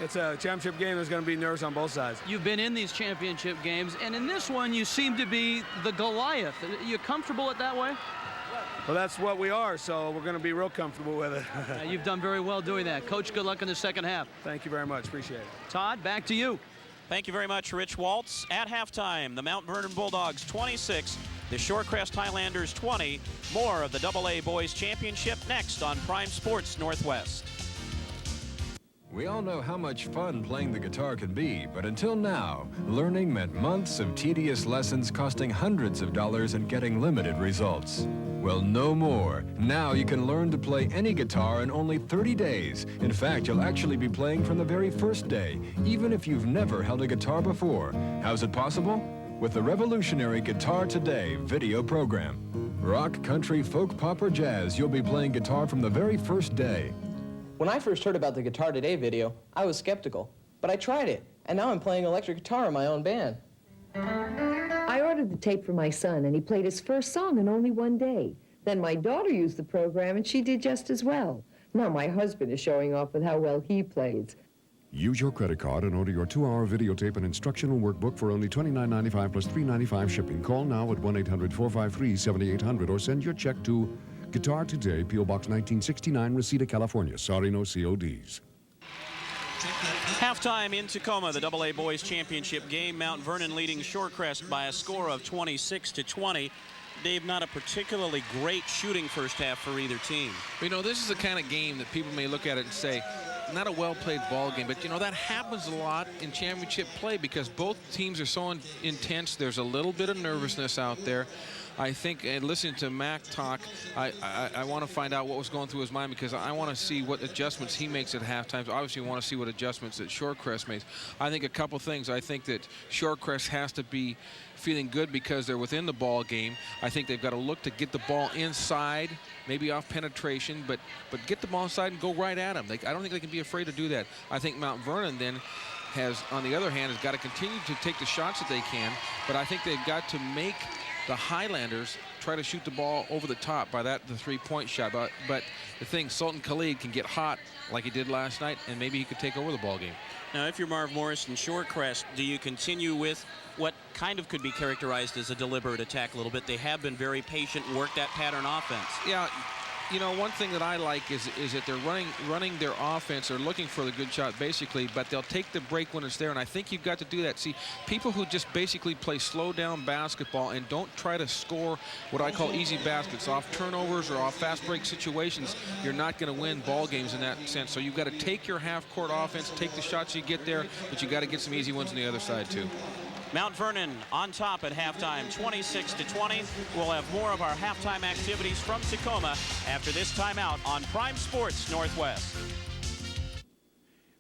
it's a championship game. There's going to be nerves on both sides. You've been in these championship games, and in this one, you seem to be the Goliath. Are you comfortable with that way? Well, that's what we are, so we're going to be real comfortable with it. You've done very well doing that. Coach, good luck in the second half. Thank you very much. Appreciate it. Todd, back to you. Thank you very much, Rich Waltz. At halftime, the Mount Vernon Bulldogs 26, the Shorecrest Highlanders 20. More of the AA Boys Championship next on Prime Sports Northwest. We all know how much fun playing the guitar can be, but until now, learning meant months of tedious lessons costing hundreds of dollars and getting limited results. Well, no more. Now you can learn to play any guitar in only 30 days. In fact, you'll actually be playing from the very first day, even if you've never held a guitar before. How's it possible? With the revolutionary Guitar Today video program. Rock, country, folk, pop, or jazz, you'll be playing guitar from the very first day. When I first heard about the Guitar Today video, I was skeptical, but I tried it, and now I'm playing electric guitar in my own band. I ordered the tape for my son, and he played his first song in only one day. Then my daughter used the program, and she did just as well. Now my husband is showing off with how well he plays. Use your credit card and order your 2-hour videotape and instructional workbook for only $29.95 plus $3.95 shipping. Call now at 1-800-453-7800 or send your check to Guitar Today, P.O. Box 1969, Reseda, California. Sorry, no CODs. Halftime in Tacoma, the AA Boys Championship game. Mount Vernon leading Shorecrest by a score of 26-20. Dave, not a particularly great shooting first half for either team. You know, this is the kind of game that people may look at it and say, not a well-played ball game, but you know that happens a lot in championship play because both teams are so intense. There's a little bit of nervousness out there. I think, and listening to Mac talk, I want to find out what was going through his mind because I want to see what adjustments he makes at halftime. Obviously, I want to see what adjustments that Shorecrest makes. I think a couple things. I think that Shorecrest has to be feeling good because they're within the ball game. I think they've got to look to get the ball inside, maybe off penetration, but get the ball inside and go right at them. I don't think they can be afraid to do that. I think Mount Vernon then has, on the other hand, has got to continue to take the shots that they can, but I think they've got to make the Highlanders try to shoot the ball over the top by that, the three-point shot. But the thing, Sultan Khalid can get hot like he did last night, and maybe he could take over the ball game. Now, if you're Marv Morris and Shorecrest, do you continue with what kind of could be characterized as a deliberate attack a little bit? They have been very patient and worked that pattern offense. Yeah. You know, one thing that I like is that they're running their offense. They're looking for the good shot, basically, but they'll take the break when it's there, and I think you've got to do that. See, people who just basically play slow-down basketball and don't try to score what I call easy baskets off turnovers or off fast break situations, you're not going to win ball games in that sense. So you've got to take your half-court offense, take the shots you get there, but you've got to get some easy ones on the other side, too. Mount Vernon on top at halftime, 26-20. We'll have more of our halftime activities from Tacoma after this timeout on Prime Sports Northwest.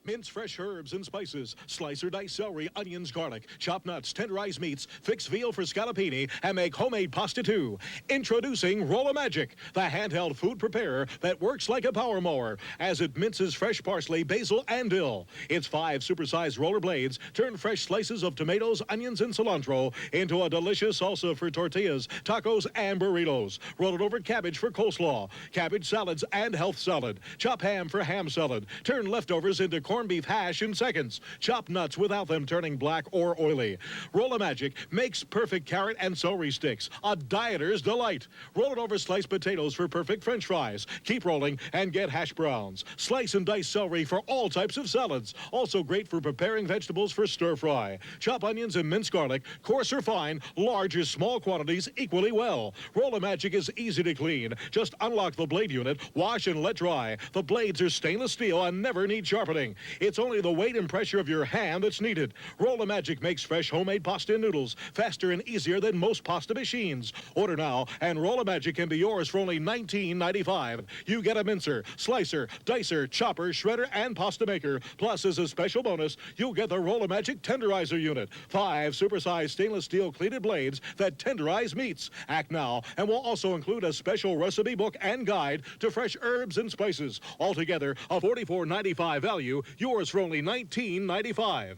Mince fresh herbs and spices, slice or dice celery, onions, garlic, chop nuts, tenderize meats, fix veal for scallopini, and make homemade pasta too. Introducing Roll-O-Magic, the handheld food preparer that works like a power mower as it minces fresh parsley, basil, and dill. Its 5 supersized roller blades turn fresh slices of tomatoes, onions, and cilantro into a delicious salsa for tortillas, tacos, and burritos. Roll it over cabbage for coleslaw, cabbage salads, and health salad. Chop ham for ham salad. Turn leftovers into corned beef hash in seconds. Chop nuts without them turning black or oily. Roll-A-Magic makes perfect carrot and celery sticks, a dieter's delight. Roll it over sliced potatoes for perfect French fries. Keep rolling and get hash browns. Slice and dice celery for all types of salads. Also great for preparing vegetables for stir fry. Chop onions and mince garlic, coarse or fine, large or small quantities equally well. Roll-A-Magic is easy to clean. Just unlock the blade unit, wash and let dry. The blades are stainless steel and never need sharpening. It's only the weight and pressure of your hand that's needed. Roll-A-Magic makes fresh homemade pasta and noodles faster and easier than most pasta machines. Order now and Roll-A-Magic can be yours for only $19.95. You get a mincer, slicer, dicer, chopper, shredder, and pasta maker. Plus, as a special bonus, you'll get the Roll-A-Magic tenderizer unit. 5 supersized stainless steel cleated blades that tenderize meats. Act now, and we'll also include a special recipe book and guide to fresh herbs and spices. Altogether, a $44.95 value, yours for only $19.95.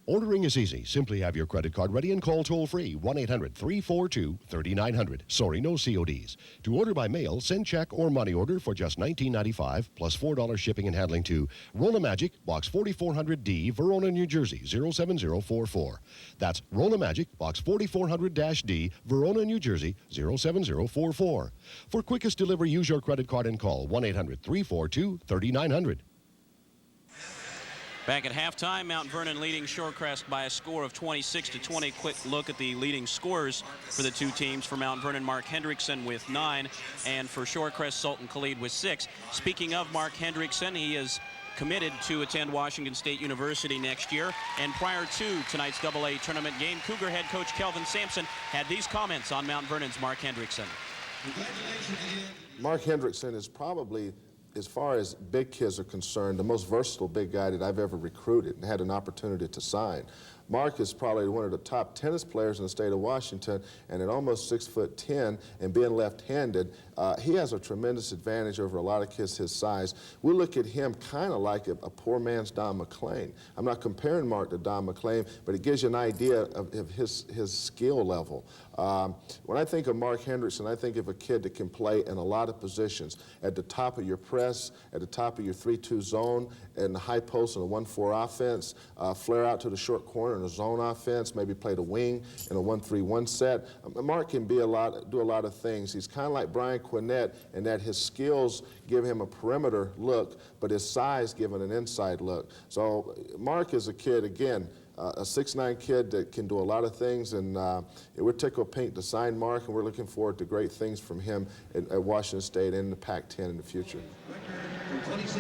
Ordering is easy. Simply have your credit card ready and call toll-free 1-800-342-3900. Sorry, no CODs. To order by mail, send check or money order for just $19.95 plus $4 shipping and handling to Roll-A-Magic, Box 4400D, Verona, New Jersey, 07044. That's Roll-A-Magic, Box 4400-D, Verona, New Jersey, 07044. For quickest delivery, use your credit card and call 1-800-342-3900. Back at halftime, Mount Vernon leading Shorecrest by a score of 26-20. Quick look at the leading scorers for the two teams. For Mount Vernon, Mark Hendrickson with 9, and for Shorecrest, Sultan Khalid with 6. Speaking of Mark Hendrickson, he is committed to attend Washington State University next year. And prior to tonight's AA tournament game, Cougar head coach Kelvin Sampson had these comments on Mount Vernon's Mark Hendrickson. Mark Hendrickson is probably, as far as big kids are concerned, the most versatile big guy that I've ever recruited and had an opportunity to sign. Mark is probably one of the top tennis players in the state of Washington, and at almost 6'10" and being left-handed, he has a tremendous advantage over a lot of kids his size. We look at him kind of like a poor man's Don McClain. I'm not comparing Mark to Don McClain, but it gives you an idea of his skill level. When I think of Mark Hendrickson, I think of a kid that can play in a lot of positions. At the top of your press, at the top of your 3-2 zone, in the high post in a 1-4 offense, flare out to the short corner in a zone offense, maybe play the wing in a 1-3-1 set. Mark can do a lot of things. He's kind of like Brian Quinnett in that his skills give him a perimeter look, but his size give him an inside look. So Mark is a kid, again, a 6'9" kid that can do a lot of things, and we're tickled pink to sign Mark, and we're looking forward to great things from him at Washington State and the Pac-10 in the future.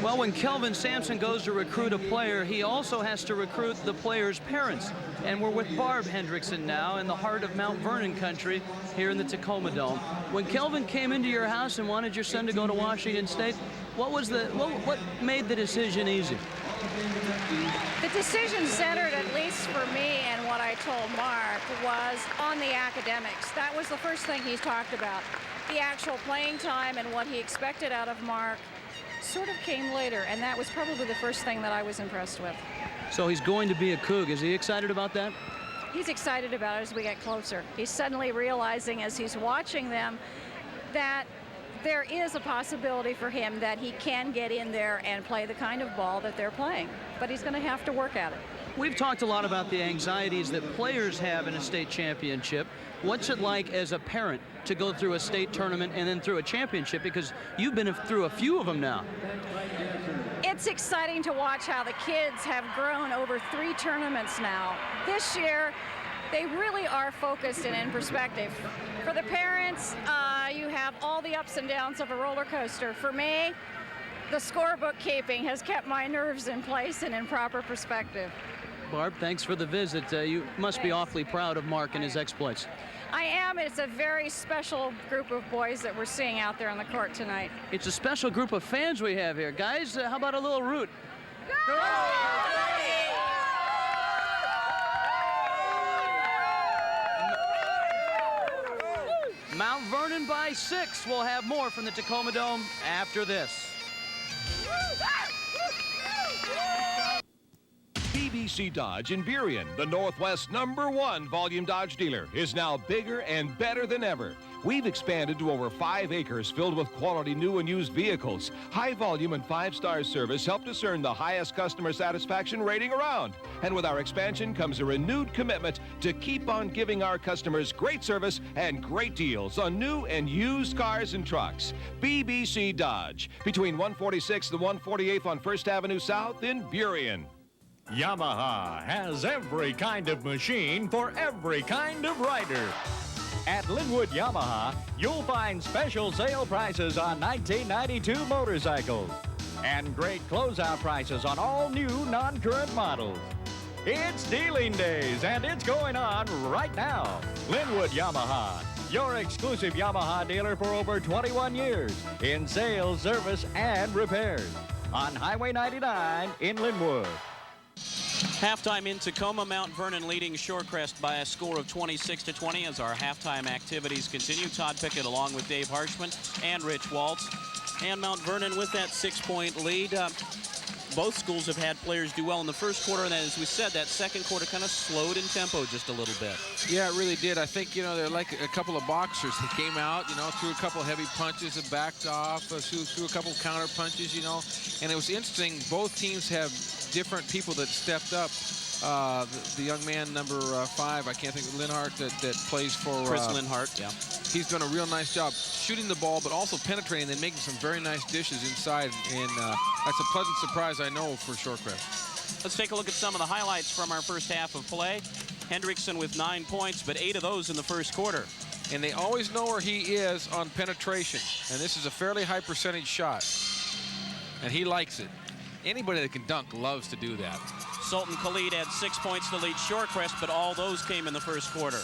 Well, when Kelvin Sampson goes to recruit a player, he also has to recruit the player's parents. And we're with Barb Hendrickson now in the heart of Mount Vernon country here in the Tacoma Dome. When Kelvin came into your house and wanted your son to go to Washington State, what made the decision easy? The decision centered, at least for me and what I told Mark, was on the academics. That was the first thing he talked about. The actual playing time and what he expected out of Mark sort of came later, and that was probably the first thing that I was impressed with. So he's going to be a Coug. Is he excited about that? He's excited about it as we get closer. He's suddenly realizing as he's watching them that there is a possibility for him that he can get in there and play the kind of ball that they're playing, but he's going to have to work at it. We've talked a lot about the anxieties that players have in a state championship. What's it like as a parent to go through a state tournament and then through a championship, because you've been through a few of them now? It's exciting to watch how the kids have grown over 3 tournaments now. This year, they really are focused and in perspective. For the parents, you have all the ups and downs of a roller coaster. For me, the scorebook keeping has kept my nerves in place and in proper perspective. Barb, thanks for the visit. You must be awfully proud of Mark and his exploits. I am. It's a very special group of boys that we're seeing out there on the court tonight. It's a special group of fans we have here. Guys, how about a little root? Go! Mount Vernon by 6. We'll have more from the Tacoma Dome after this. BBC Dodge in Burien, the Northwest's #1 volume Dodge dealer, is now bigger and better than ever. We've expanded to over 5 acres filled with quality new and used vehicles. High volume and 5-star service helped us earn the highest customer satisfaction rating around. And with our expansion comes a renewed commitment to keep on giving our customers great service and great deals on new and used cars and trucks. BBC Dodge, between 146th and 148th on 1st Avenue South in Burien. Yamaha has every kind of machine for every kind of rider. At Linwood Yamaha, you'll find special sale prices on 1992 motorcycles and great closeout prices on all new non-current models. It's dealing days, and it's going on right now. Linwood Yamaha, your exclusive Yamaha dealer for over 21 years in sales, service, and repairs on Highway 99 in Linwood. Halftime in Tacoma, Mount Vernon leading Shorecrest by a score of 26-20 as our halftime activities continue. Todd Pickett along with Dave Harshman and Rich Waltz. And Mount Vernon with that 6-point lead. Both schools have had players do well in the first quarter, and as we said, that second quarter kind of slowed in tempo just a little bit. Yeah, it really did. I think, they're like a couple of boxers. They came out, threw a couple of heavy punches and backed off, threw a couple of counter punches, and it was interesting. Both teams have different people that stepped up. The young man, number 5, I can't think of, Linhart, that plays for... Chris Linhart, yeah. He's done a real nice job shooting the ball, but also penetrating and making some very nice dishes inside. And that's a pleasant surprise, I know, for Shorecrest. Let's take a look at some of the highlights from our first half of play. Hendrickson with 9 points, but 8 of those in the first quarter. And they always know where he is on penetration. And this is a fairly high percentage shot. And he likes it. Anybody that can dunk loves to do that. Sultan Khalid had 6 points to lead Shorecrest, but all those came in the first quarter.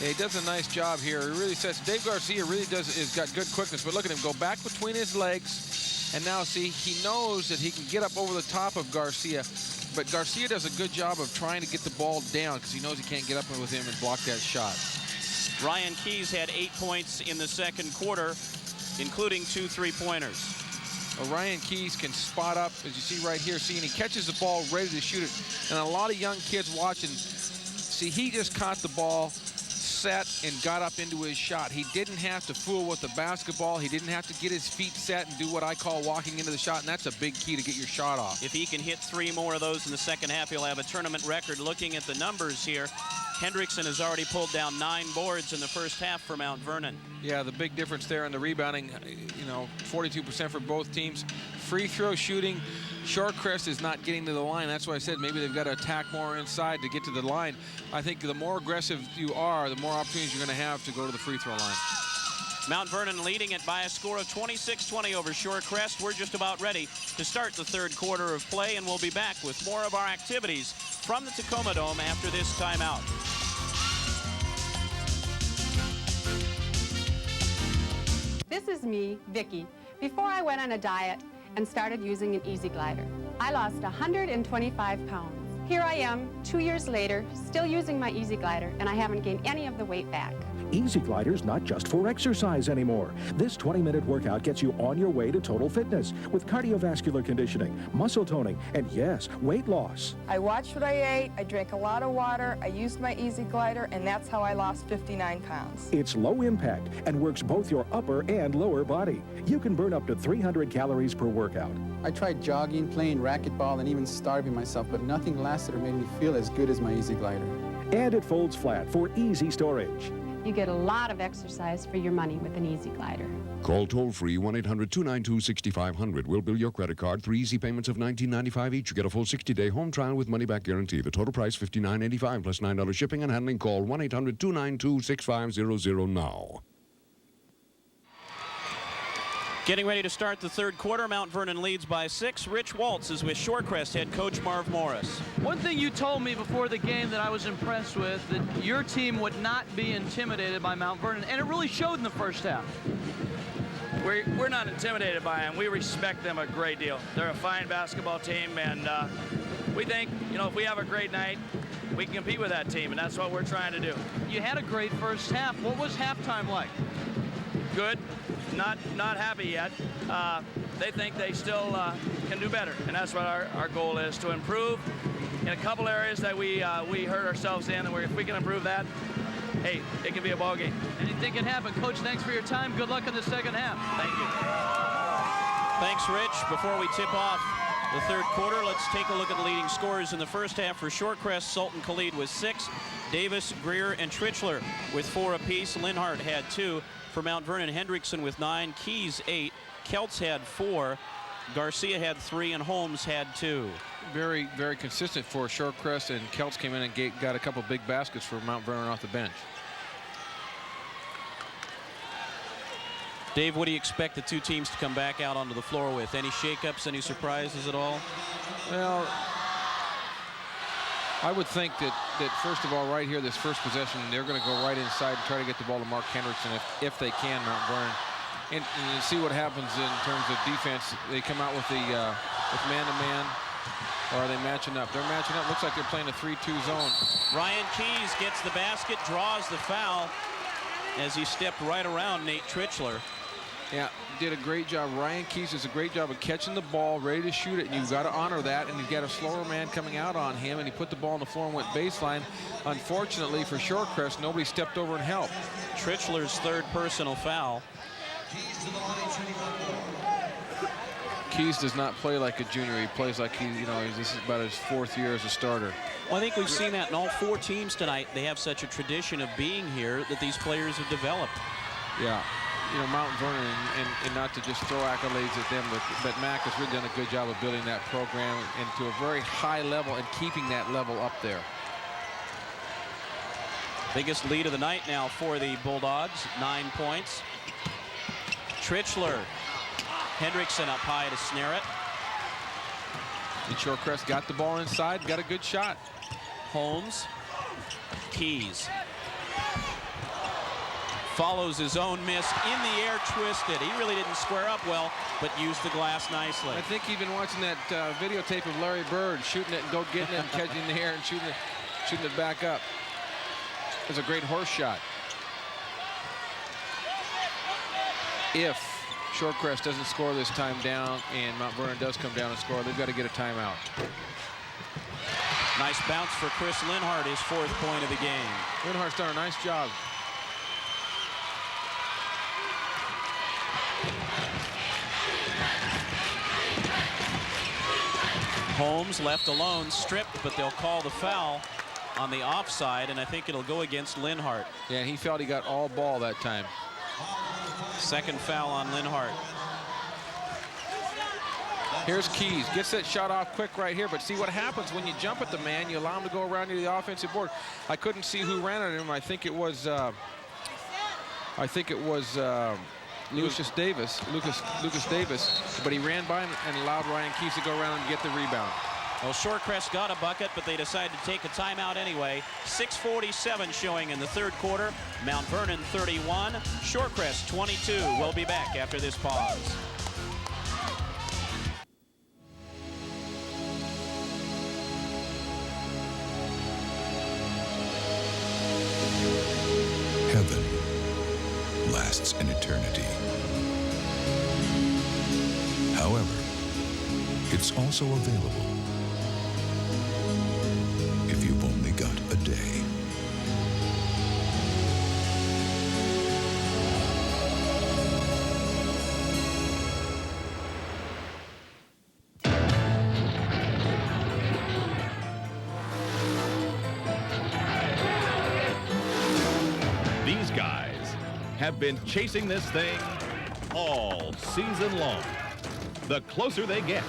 Yeah, he does a nice job here. He really says Dave Garcia really has got good quickness, but look at him go back between his legs, and now see he knows that he can get up over the top of Garcia, but Garcia does a good job of trying to get the ball down because he knows he can't get up with him and block that shot. Ryan Keys had 8 points in the second quarter, including 2 3-pointers. Ryan Keys can spot up, as you see right here, and he catches the ball ready to shoot it. And a lot of young kids watching, see, he just caught the ball, set, and got up into his shot. He didn't have to fool with the basketball. He didn't have to get his feet set and do what I call walking into the shot, and that's a big key to get your shot off. If he can hit 3 more of those in the second half, he'll have a tournament record. Looking at the numbers here, Hendrickson has already pulled down 9 boards in the first half for Mount Vernon. Yeah, the big difference there in the rebounding, 42% for both teams. Free throw shooting, Shorecrest is not getting to the line. That's why I said maybe they've got to attack more inside to get to the line. I think the more aggressive you are, the more opportunities you're going to have to go to the free throw line. Mount Vernon leading it by a score of 26-20 over Shorecrest. We're just about ready to start the third quarter of play, and we'll be back with more of our activities from the Tacoma Dome after this timeout. This is me, Vicki. Before I went on a diet and started using an Easy Glider, I lost 125 pounds. Here I am, 2 years later, still using my Easy Glider, and I haven't gained any of the weight back. Easy Glider's not just for exercise anymore. This 20-minute workout gets you on your way to total fitness with cardiovascular conditioning, muscle toning, and yes, weight loss. I watched what I ate, I drank a lot of water, I used my Easy Glider, and that's how I lost 59 pounds. It's low impact and works both your upper and lower body. You can burn up to 300 calories per workout. I tried jogging, playing racquetball, and even starving myself, but nothing lasted or made me feel as good as my Easy Glider. And it folds flat for easy storage. You get a lot of exercise for your money with an Easy Glider. Call toll-free 1-800-292-6500. We'll bill your credit card. 3 easy payments of $19.95 each. You get a full 60-day home trial with money-back guarantee. The total price $59.85 plus $9 shipping and handling. Call 1-800-292-6500 now. Getting ready to start the third quarter. Mount Vernon leads by 6. Rich Waltz is with Shorecrest head coach Marv Morris. One thing you told me before the game that I was impressed with, that your team would not be intimidated by Mount Vernon, and it really showed in the first half. We're not intimidated by them. We respect them a great deal. They're a fine basketball team, and we think, if we have a great night, we can compete with that team, and that's what we're trying to do. You had a great first half. What was halftime like? Good. Not happy yet. They think they still can do better, and that's what our goal is, to improve in a couple areas that we hurt ourselves in, and if we can improve that, hey, it can be a ball game. Anything can happen. Coach, thanks for your time. Good luck in the second half. Thank you. Thanks, Rich. Before we tip off the third quarter, let's take a look at the leading scorers in the first half. For Shorecrest, Sultan Khalid with 6, Davis, Greer, and Trichler with 4 apiece. Linhart had 2. For Mount Vernon, Hendrickson with 9, Keys 8, Keltz had 4, Garcia had 3, and Holmes had 2. Very, very consistent for Shorecrest, and Keltz came in and got a couple big baskets for Mount Vernon off the bench. Dave, what do you expect the two teams to come back out onto the floor with? Any shakeups, any surprises at all? Well, I would think that first of all, right here, this first possession, they're going to go right inside and try to get the ball to Mark Hendrickson if they can, Mount Vernon. And see what happens in terms of defense. They come out with the with man-to-man, or are they matching up? They're matching up. Looks like they're playing a 3-2 zone. Ryan Keys gets the basket, draws the foul as he stepped right around Nate Trichler. Yeah, did a great job. Ryan Keys does a great job of catching the ball, ready to shoot it, and you've got to honor that. And you've got a slower man coming out on him, and he put the ball on the floor and went baseline. Unfortunately for Shorecrest, nobody stepped over and helped. Trichler's 3rd personal foul. Keys does not play like a junior. He plays like this is about his 4th year as a starter. Well, I think we've seen that in all 4 teams tonight. They have such a tradition of being here that these players have developed. Yeah. Mount Vernon, and not to just throw accolades at them, but Mac has really done a good job of building that program into a very high level and keeping that level up there. Biggest lead of the night now for the Bulldogs, 9 points. Trichler, Hendrickson up high to snare it. And Shorecrest got the ball inside, got a good shot. Holmes, Keys. Follows his own miss, in the air, twisted. He really didn't square up well, but used the glass nicely. I think you've been watching that videotape of Larry Bird shooting it and getting it and catching it in the air and shooting it back up. It was a great horse shot. If Shorecrest doesn't score this time down and Mount Vernon does come down and score, they've got to get a timeout. Nice bounce for Chris Linhart, his 4th point of the game. Linhart's done a nice job. Holmes left alone, stripped, but they'll call the foul on the offside, and I think it'll go against Linhart. Yeah, he felt he got all ball that time. 2nd foul on Linhart. Here's Keys, gets that shot off quick right here, but see what happens when you jump at the man, you allow him to go around to the offensive board. I couldn't see who ran at him. I think it was Lucas Davis, but he ran by him and allowed Ryan Keys to go around and get the rebound. Well, Shorecrest got a bucket, but they decided to take a timeout anyway. 6:47 showing in the 3rd quarter. Mount Vernon 31, Shorecrest 22. We'll be back after this pause. Heaven lasts an eternity. However, it's also available if you've only got a day. These guys have been chasing this thing all season long. The closer they get,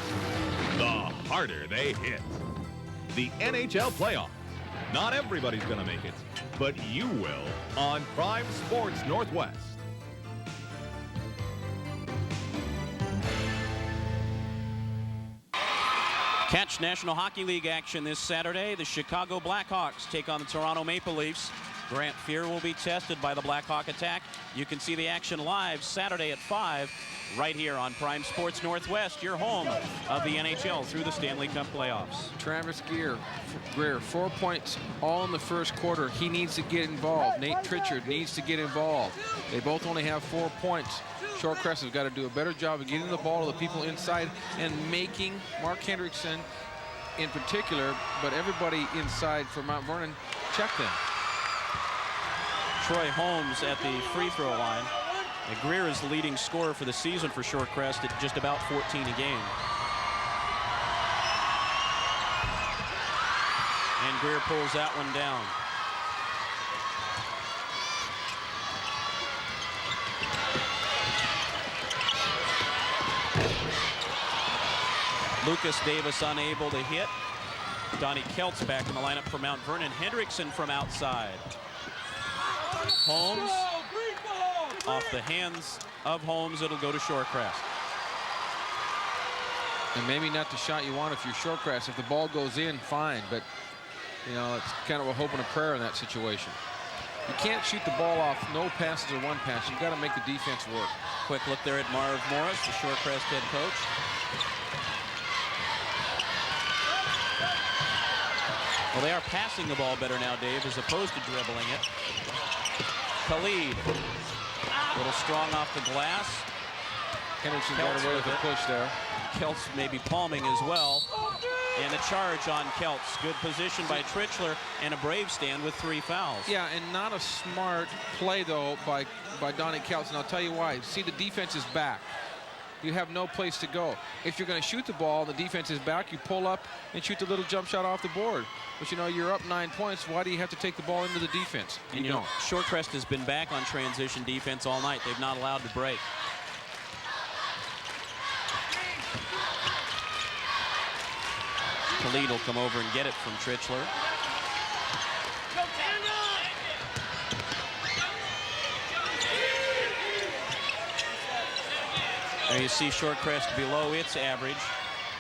the harder they hit. The NHL playoffs. Not everybody's going to make it, but you will on Prime Sports Northwest. Catch National Hockey League action this Saturday. The Chicago Blackhawks take on the Toronto Maple Leafs. Grant Fuhr will be tested by the Blackhawk attack. You can see the action live Saturday at 5 right here on Prime Sports Northwest, your home of the NHL through the Stanley Cup playoffs. Travis Greer, 4 points all in the first quarter. He needs to get involved. Nate Trichard needs to get involved. They both only have 4 points. Shorecrest has got to do a better job of getting the ball to the people inside and making Mark Hendrickson in particular, but everybody inside for Mount Vernon, check them. Troy Holmes at the free throw line. And Greer is the leading scorer for the season for Shorecrest at just about 14 a game. And Greer pulls that one down. Lucas Davis unable to hit. Donnie Keltz back in the lineup for Mount Vernon. Hendrickson from outside. Holmes off the hands of Holmes. It'll go to Shorecrest. And maybe not the shot you want if you're Shorecrest. If the ball goes in, fine. But, you know, it's kind of a hope and a prayer in that situation. You can't shoot the ball off no passes or one pass. You've got to make the defense work. Quick look there at Marv Morris, the Shorecrest head coach. Well, they are passing the ball better now, Dave, as opposed to dribbling it. Khalid, a little strong off the glass. Henderson got away with a push there. Keltz maybe palming as well. And a charge on Keltz. Good position by Trichler, and a brave stand with 3 fouls. Yeah, and not a smart play, though, by Donnie Keltz. And I'll tell you why. See, the defense is back. You have no place to go. If you're going to shoot the ball, the defense is back, you pull up and shoot the little jump shot off the board. But, you know, you're up 9 points. Why do you have to take the ball into the defense? And, you know, Shorecrest has been back on transition defense all night. They've not allowed to break. Khalid will come over and get it from Trichler. There you see Shorecrest below its average,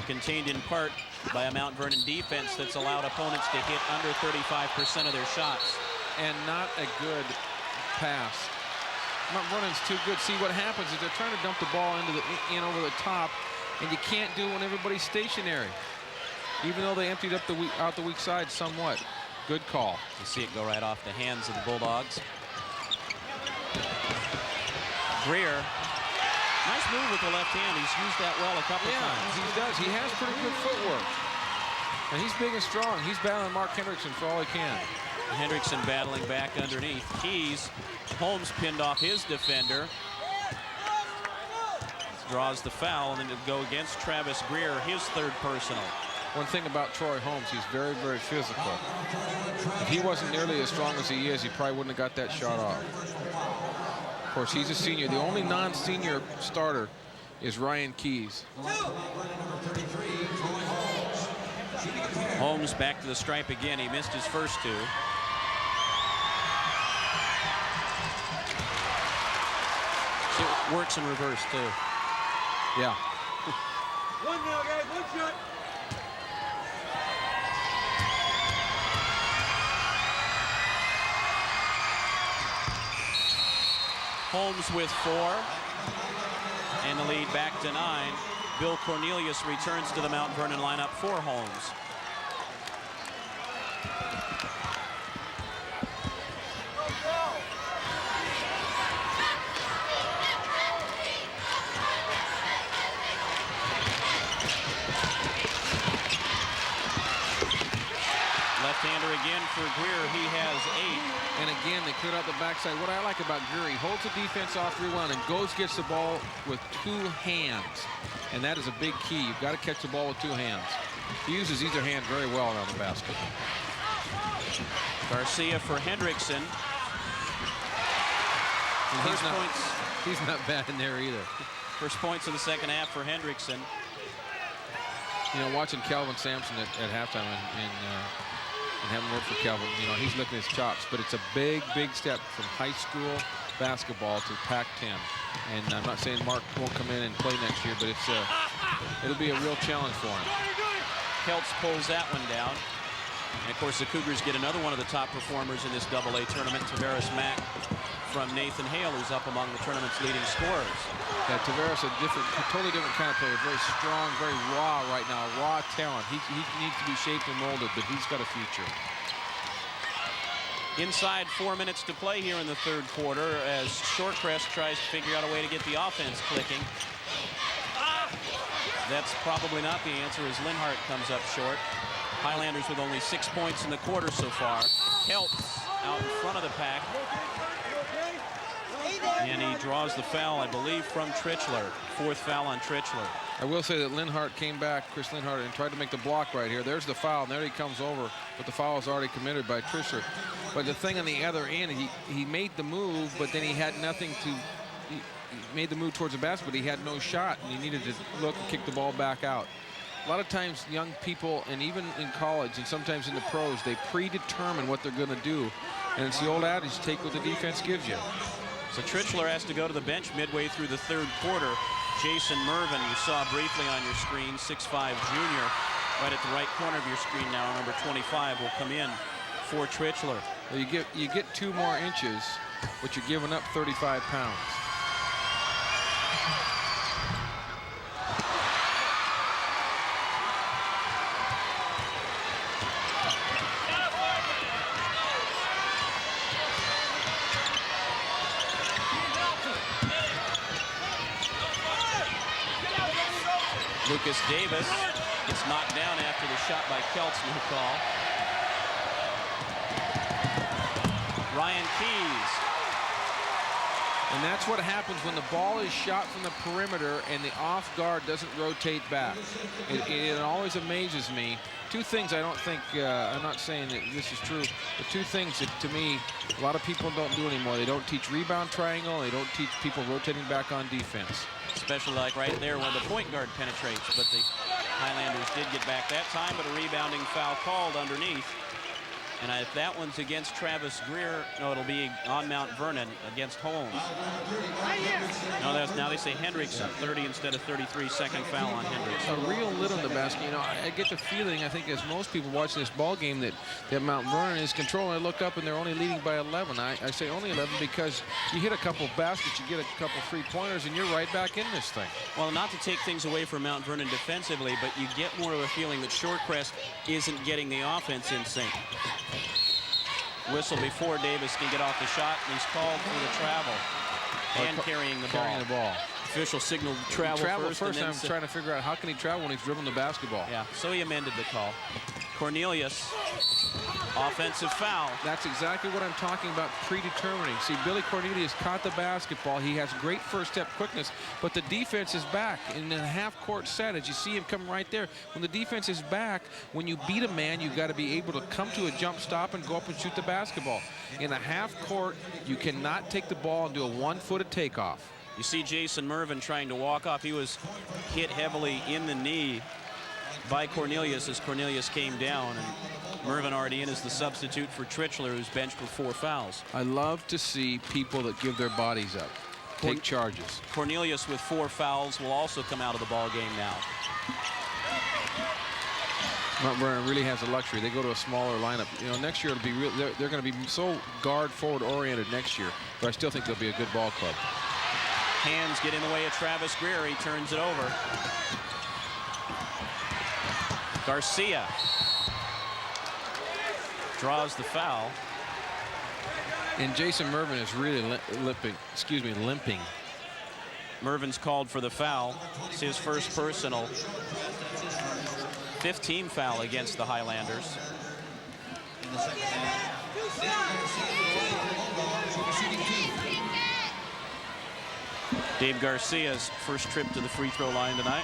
contained in part by a Mount Vernon defense that's allowed opponents to hit under 35% of their shots. And not a good pass. Mount Vernon's too good. See, what happens is they're trying to dump the ball in over the top, and you can't do it when everybody's stationary. Even though they emptied up out the weak side somewhat. Good call. You see it go right off the hands of the Bulldogs. Greer. Nice move with the left hand. He's used that well a couple times. He does. He has pretty good footwork. And he's big and strong. He's battling Mark Hendrickson for all he can. Hendrickson battling back underneath. Keys. Holmes pinned off his defender. Draws the foul, and then to go against Travis Greer, his third personal. One thing about Troy Holmes, he's very, very physical. If he wasn't nearly as strong as he is, he probably wouldn't have got that shot off. Of course, he's a senior. The only non-senior starter is Ryan Keys. Holmes back to the stripe again. He missed his first 2. It works in reverse, too. Yeah. One now, guys. One shot. Holmes with 4, and the lead back to 9. Bill Cornelius returns to the Mount Vernon lineup for Holmes. Left-hander again for Greer. He has 8. And again, they cleared out the backside. What I like about Greer, he holds the defense off real and goes, gets the ball with 2 hands. And that is a big key. You've got to catch the ball with 2 hands. He uses either hand very well around the basket. Garcia for Hendrickson. He's not bad in there either. First points of the second half for Hendrickson. You know, watching Calvin Sampson at halftime and having worked for Calvin, you know, he's looking at his chops, but it's a big, big step from high school basketball to Pac-10. And I'm not saying Mark won't come in and play next year, but it'll be a real challenge for him. Keltz pulls that one down. And of course, the Cougars get another one of the top performers in this AA tournament, Tavares Mack from Nathan Hale, who's up among the tournament's leading scorers. Yeah, Tavares, a totally different kind of player. Very strong, very raw right now, raw talent. He needs to be shaped and molded, but he's got a future. Inside 4 minutes to play here in the third quarter as Shorecrest tries to figure out a way to get the offense clicking. That's probably not the answer as Linhart comes up short. Highlanders with only 6 points in the quarter so far. Keltz out in front of the pack. And he draws the foul, I believe, from Tritchler. 4th foul on Tritchler. I will say that Linhart came back, Chris Linhart, and tried to make the block right here. There's the foul, and there he comes over, but the foul is already committed by Tritchler. But the thing on the other end, he made the move, but then he had nothing to. He made the move towards the basket, but he had no shot, and he needed to look and kick the ball back out. A lot of times, young people, and even in college, and sometimes in the pros, they predetermine what they're going to do, and it's the old adage: take what the defense gives you. So Tritchler has to go to the bench midway through the 3rd quarter. Jason Mervin, you saw briefly on your screen, 6'5" junior, right at the right corner of your screen now, number 25 will come in for Tritchler. Well, you get 2 more inches, but you're giving up 35 pounds. Lucas Davis gets knocked down after the shot by Kelts, no call. Ryan Keys. And that's what happens when the ball is shot from the perimeter and the off guard doesn't rotate back. It always amazes me. 2 things I don't think, I'm not saying that this is true, but 2 things that to me a lot of people don't do anymore. They don't teach rebound triangle, they don't teach people rotating back on defense. Especially like right there when the point guard penetrates, but the Highlanders did get back that time, but a rebounding foul called underneath. And if that one's against Travis Greer, no, it'll be on Mount Vernon against Holmes. No, now they say Hendrickson, 30 instead of 33, 2nd foul on Hendrickson. A real lid on the basket. You know, I get the feeling, I think as most people watching this ball game, that Mount Vernon is controlling. I look up and they're only leading by 11. I say only 11 because you hit a couple baskets, you get a couple 3-pointers, and you're right back in this thing. Well, not to take things away from Mount Vernon defensively, but you get more of a feeling that Shorecrest isn't getting the offense in sync. Whistle before Davis can get off the shot, and he's called for the travel and carrying the ball. Official signaled travel first. And I'm trying to figure out how can he travel when he's dribbling the basketball. Yeah, so he amended the call. Cornelius, offensive foul. That's exactly what I'm talking about, predetermining. See, Billy Cornelius caught the basketball. He has great first-step quickness, but the defense is back in a half-court set. As you see him come right there, when the defense is back, when you beat a man, you've got to be able to come to a jump stop and go up and shoot the basketball. In a half-court, you cannot take the ball and do a one-footed takeoff. You see Jason Mervin trying to walk off. He was hit heavily in the knee by Cornelius as Cornelius came down, and Mervin already in as the substitute for Tritchler, who's benched with 4 fouls. I love to see people that give their bodies up, take charges. Cornelius with 4 fouls will also come out of the ball game now. Mount Vernon really has a luxury. They go to a smaller lineup. You know, next year it'll be real. They're going to be so guard forward oriented next year, but I still think they'll be a good ball club. Hands get in the way of Travis Greer. He turns it over. Garcia draws the foul. And Jason Mervin is really limping. Mervin's called for the foul. It's his first personal. 15 foul against the Highlanders. Dave Garcia's first trip to the free throw line tonight.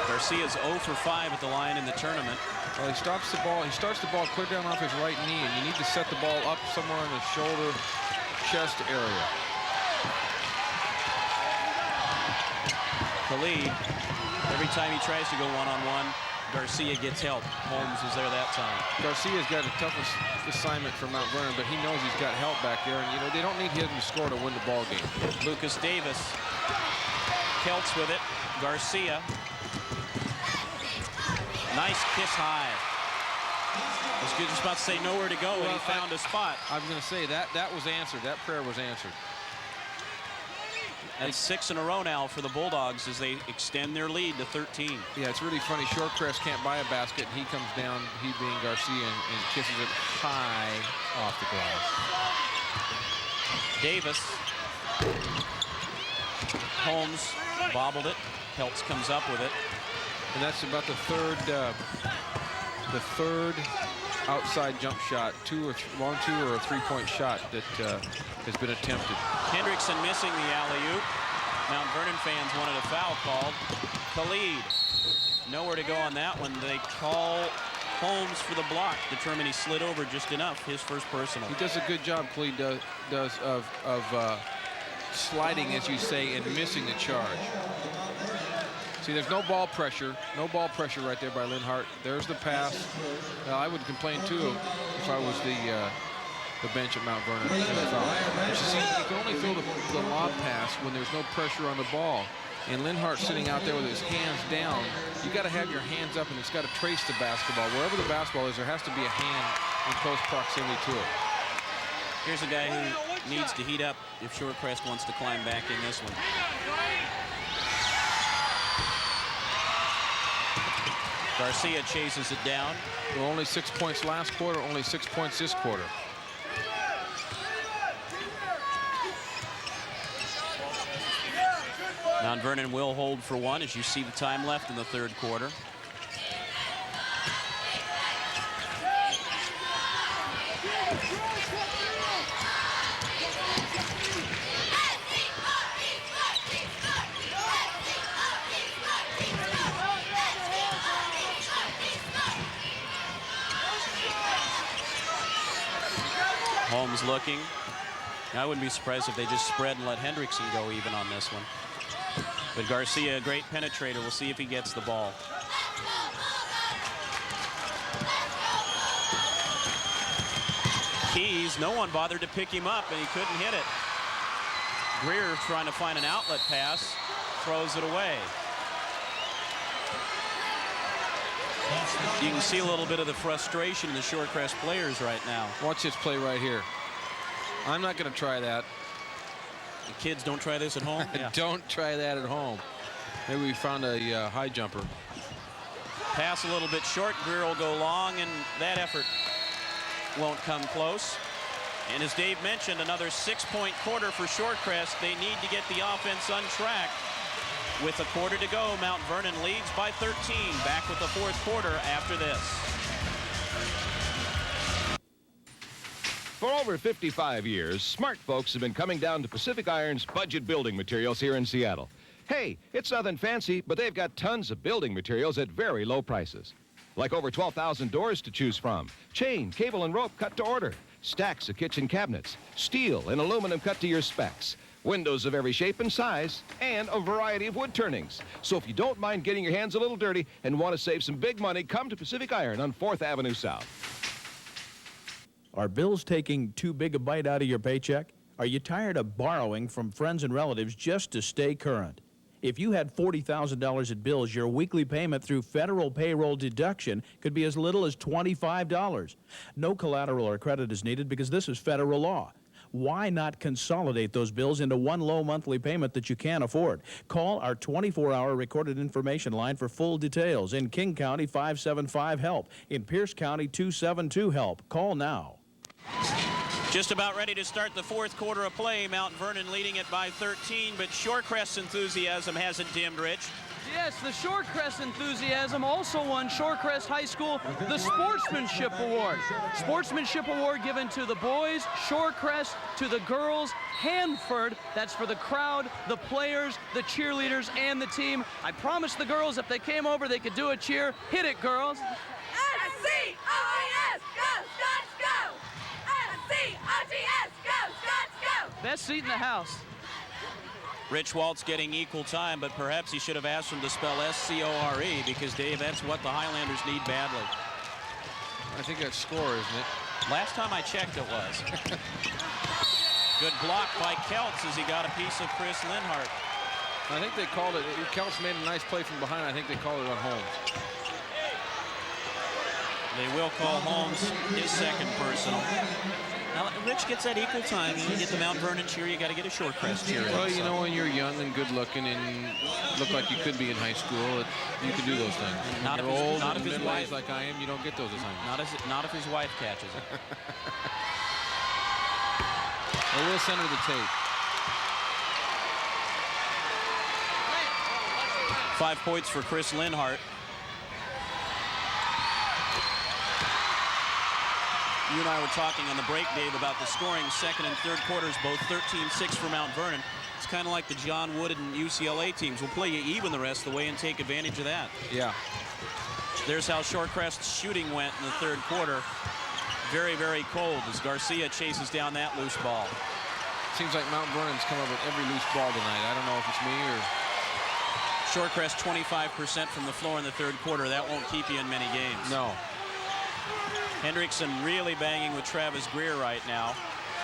Garcia's 0 for 5 at the line in the tournament. Well, he stops the ball. He starts the ball clear down off his right knee, and you need to set the ball up somewhere in the shoulder, chest area. Khalid, every time he tries to go one-on-one, Garcia gets help. Holmes was there that time. Garcia's got the toughest assignment for Mount Vernon, but he knows he's got help back there, and you know they don't need him to score to win the ball game. Lucas Davis, Kelts with it. Garcia. Nice kiss high. I was just about to say nowhere to go, and he found a spot. I was going to say that was answered. That prayer was answered. That's 6 in a row now for the Bulldogs as they extend their lead to 13. Yeah, it's really funny. Shorecrest can't buy a basket, and he comes down, he being Garcia, and kisses it high off the glass. Davis Holmes bobbled it. Peltz comes up with it. And that's about the third outside jump shot, long two or a three-point shot that has been attempted. Hendrickson missing the alley-oop. Mount Vernon fans wanted a foul called. Khalid, nowhere to go on that one. They call Holmes for the block, determined he slid over just enough. His first personal. He does a good job, Khalid does of sliding, as you say, and missing the charge. See, there's no ball pressure right there by Linhart. There's the pass. I would complain too if I was the bench at Mount Vernon. But you see, you can only throw the lob pass when there's no pressure on the ball. And Linhart sitting out there with his hands down. You got to have your hands up, and it's got to trace the basketball. Wherever the basketball is, there has to be a hand in close proximity to it. Here's a guy who needs to heat up if Shorecrest wants to climb back in this one. Garcia chases it down. Well, only 6 points last quarter, only 6 points this quarter. Mount Vernon will hold for one as you see the time left in the third quarter. Holmes looking. I wouldn't be surprised if they just spread and let Hendrickson go even on this one. But Garcia, a great penetrator. We'll see if he gets the ball. Keys, no one bothered to pick him up, and he couldn't hit it. Greer trying to find an outlet pass, throws it away. You can see a little bit of the frustration in the Shorecrest players right now. Watch this play right here. I'm not going to try that. The kids don't try this at home? Yeah. Don't try that at home. Maybe we found a high jumper. Pass a little bit short. Greer will go long, and that effort won't come close. And as Dave mentioned, another 6-point quarter for Shorecrest. They need to get the offense on track. With a quarter to go, Mount Vernon leads by 13. Back with the fourth quarter after this. For over 55 years, smart folks have been coming down to Pacific Iron's budget building materials here in Seattle. Hey, it's nothing fancy, but they've got tons of building materials at very low prices. Like over 12,000 doors to choose from, chain, cable, and rope cut to order, stacks of kitchen cabinets, steel and aluminum cut to your specs, windows of every shape and size, and a variety of wood turnings. So if you don't mind getting your hands a little dirty and want to save some big money, come to Pacific Iron on 4th Avenue South. Are bills taking too big a bite out of your paycheck? Are you tired of borrowing from friends and relatives just to stay current? If you had $40,000 in bills, your weekly payment through federal payroll deduction could be as little as $25. No collateral or credit is needed because this is federal law. Why not consolidate those bills into one low monthly payment that you can't afford? Call our 24-hour recorded information line for full details. In King County, 575-HELP. In Pierce County, 272-HELP. Call now. Just about ready to start the fourth quarter of play. Mount Vernon leading it by 13, but Shorecrest's enthusiasm hasn't dimmed, Rich. Yes, the Shorecrest enthusiasm also won Shorecrest High School the Sportsmanship Award. Sportsmanship Award given to the boys, Shorecrest to the girls, Hanford, that's for the crowd, the players, the cheerleaders, and the team. I promised the girls if they came over they could do a cheer. Hit it, girls. S-C-O-E-S, go, Scots, go! S-C-O-T-S, go, Scots, go! Best seat in the house. Rich Waltz getting equal time, but perhaps he should have asked him to spell S-C-O-R-E because, Dave, that's what the Highlanders need badly. I think that's score, isn't it? Last time I checked, it was. Good block by Keltz as he got a piece of Chris Linhart. I think they called it. Keltz made a nice play from behind. I think they called it on Holmes. They will call Holmes his second personal. Now, Rich gets that equal time. You get the Mount Vernon cheer, you got to get a Shorecrest cheer. Well, you know, when you're young and good looking and look like you could be in high school, you can do those things. Not when if you're old not and if his middle-aged wife, like I am, you don't get those assignments. Not if his wife catches it. Well, we'll send her the tape. 5 points for Chris Linhart. You and I were talking on the break, Dave, about the scoring second and third quarters, both 13-6 for Mount Vernon. It's kind of like the John Wood and UCLA teams. We'll play you even the rest of the way and take advantage of that. Yeah. There's how Shorecrest's shooting went in the third quarter. Very, very cold as Garcia chases down that loose ball. Seems like Mount Vernon's come up with every loose ball tonight. I don't know if it's me or... Shorecrest 25% from the floor in the third quarter. That won't keep you in many games. No. Hendrickson really banging with Travis Greer right now.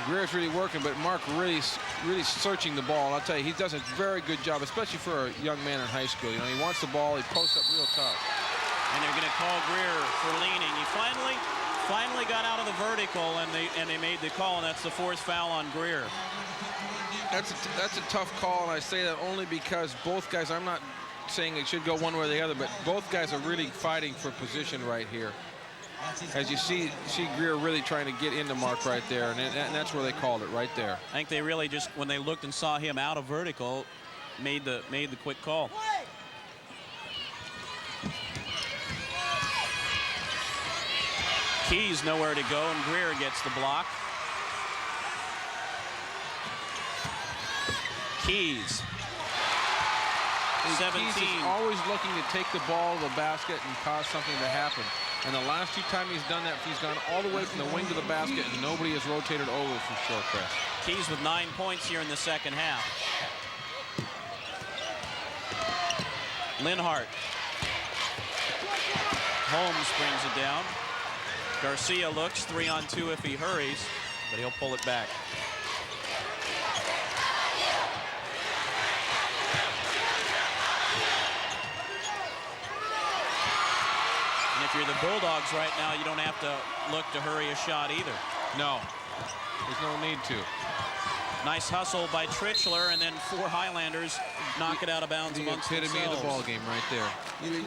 Greer's really working, but Mark really searching the ball. I'll tell you, he does a very good job, especially for a young man in high school. You know, he wants the ball, he posts up real tough. And they're going to call Greer for leaning. He finally got out of the vertical, and they made the call, and that's the 4th foul on Greer. That's a tough call, and I say that only because both guys, I'm not saying it should go one way or the other, but both guys are really fighting for position right here. As you see Greer really trying to get into Mark right there, and that's where they called it right there. I think they really just, when they looked and saw him out of vertical, made the quick call. Keys nowhere to go, and Greer gets the block. Keys. 17. Keys is always looking to take the ball to the basket and cause something to happen. And the last 2 times he's done that, he's gone all the way from the wing to the basket, and nobody has rotated over from Shorecrest. Keys with 9 points here in the second half. Linhart. Holmes brings it down. Garcia looks 3-on-2 if he hurries, but he'll pull it back. And if you're the Bulldogs right now, you don't have to look to hurry a shot either. No, there's no need to. Nice hustle by Tritchler, and then 4 Highlanders knock it out of bounds amongst themselves. The epitome of the ball game right there.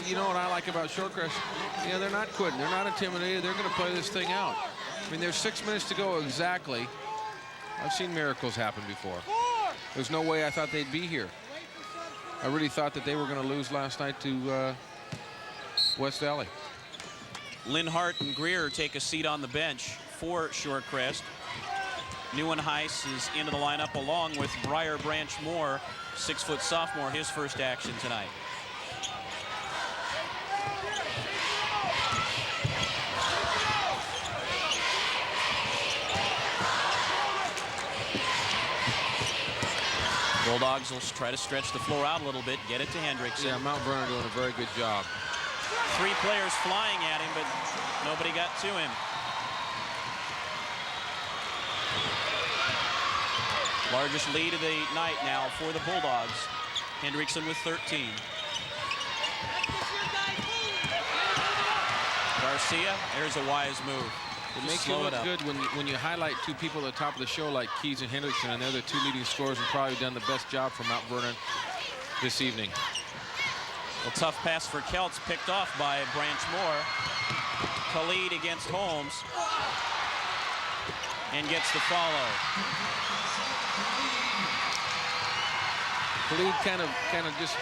You know what I like about Shorecrest? You know, they're not quitting. They're not intimidated. They're going to play this thing out. I mean, there's 6 minutes to go exactly. I've seen miracles happen before. There's no way I thought they'd be here. I really thought that they were going to lose last night to West Valley. Linhart and Greer take a seat on the bench for Shorecrest. Nieuwenhuis is into the lineup along with Briar Branch Moore, 6-foot sophomore, his first action tonight. Bulldogs will try to stretch the floor out a little bit, get it to Hendrickson. Yeah, Mount Vernon doing a very good job. 3 players flying at him, but nobody got to him. Largest lead of the night now for the Bulldogs. Hendrickson with 13. Garcia, there's a wise move. It makes you look good when you highlight 2 people at the top of the show like Keys and Hendrickson, and they're the 2 leading scorers and probably done the best job for Mount Vernon this evening. A tough pass for Kelts, picked off by Branch Moore. Khalid against Holmes, and gets the follow. Khalid kind of just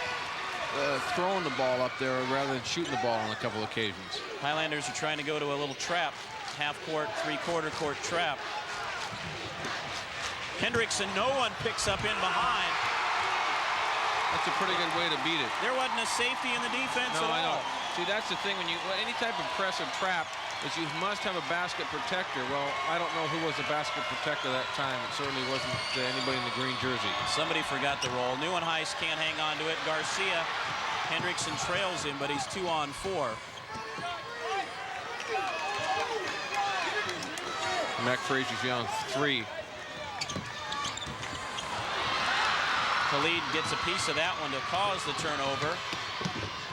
throwing the ball up there rather than shooting the ball on a couple occasions. Highlanders are trying to go to a little trap, half-court, 3/4 court trap. Hendrickson, no one picks up in behind. That's a pretty good way to beat it. There wasn't a safety in the defense at all. I know. See, that's the thing. When any type of press or trap is you must have a basket protector. Well, I don't know who was the basket protector that time. It certainly wasn't anybody in the green jersey. Somebody forgot the roll. Nieuwenhuis can't hang on to it. Garcia, Hendrickson trails him, but he's 2 on 4. Mac Frazier's young, 3. Khalid gets a piece of that one to cause the turnover.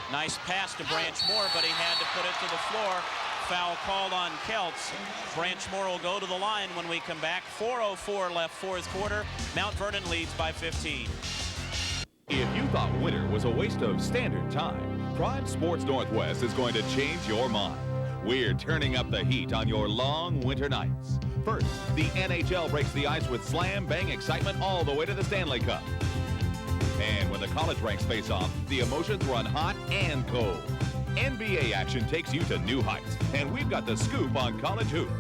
Nice pass to Branch Moore, but he had to put it to the floor. Foul called on Kelts. Branch Moore will go to the line when we come back. 4:04 left, 4th quarter. Mount Vernon leads by 15. If you thought winter was a waste of standard time, Prime Sports Northwest is going to change your mind. We're turning up the heat on your long winter nights. First, the NHL breaks the ice with slam-bang excitement all the way to the Stanley Cup. And when when the college ranks face off, the emotions run hot and cold. NBA action takes you to new heights, and we've got the scoop on college hoops.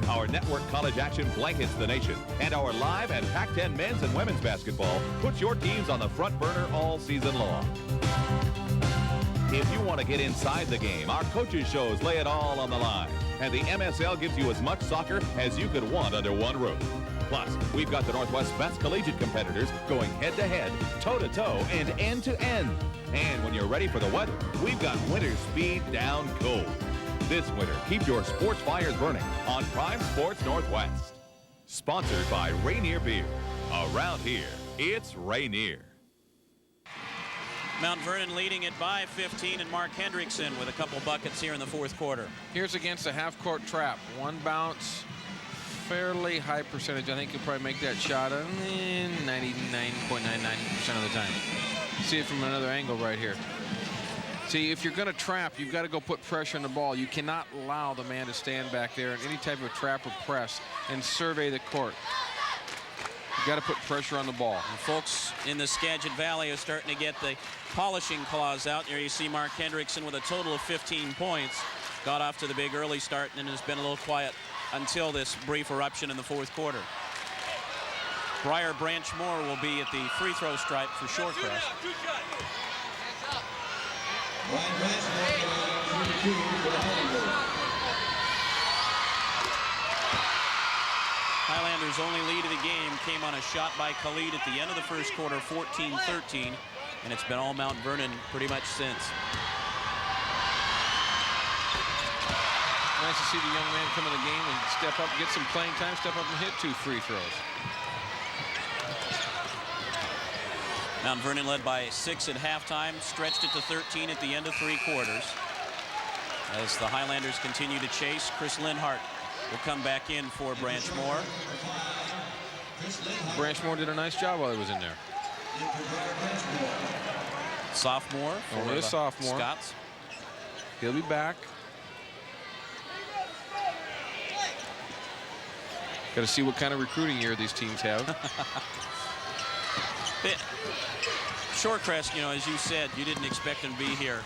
Our network college action blankets the nation, and our live and Pac-10 men's and women's basketball puts your teams on the front burner all season long. If you want to get inside the game, our coaches' shows lay it all on the line, and the MSL gives you as much soccer as you could want under one roof. Plus, we've got the Northwest's best collegiate competitors going head-to-head, toe-to-toe, and end-to-end. And when you're ready for the weather, we've got winter speed down cold. This winter, keep your sports fires burning on Prime Sports Northwest. Sponsored by Rainier Beer. Around here, it's Rainier. Mount Vernon leading it by 15, and Mark Hendrickson with a couple buckets here in the fourth quarter. Here's against a half-court trap. One bounce, fairly high percentage. I think he'll probably make that shot 99.99% of the time. See it from another angle right here. See, if you're going to trap, you've got to go put pressure on the ball. You cannot allow the man to stand back there in any type of trap or press and survey the court. You've got to put pressure on the ball. And folks in the Skagit Valley are starting to get the polishing claws out. There you see Mark Hendrickson with a total of 15 points. Got off to the big early start and has been a little quiet until this brief eruption in the fourth quarter. Briar Branchmore will be at the free throw stripe for Shorecrest. Highlanders' only lead of the game came on a shot by Khalid at the end of the first quarter, 14-13, and it's been all Mount Vernon pretty much since. Nice to see the young man come in the game and step up, get some playing time, step up and hit 2 free throws. Mount Vernon led by 6 at halftime, stretched it to 13 at the end of 3 quarters. As the Highlanders continue to chase, Chris Linhart will come back in for Branchmore. Branchmore did a nice job while he was in there. Sophomore. Only a sophomore. Scots. He'll be back. Got to see what kind of recruiting year these teams have. Shorecrest, you know, as you said, you didn't expect them to be here.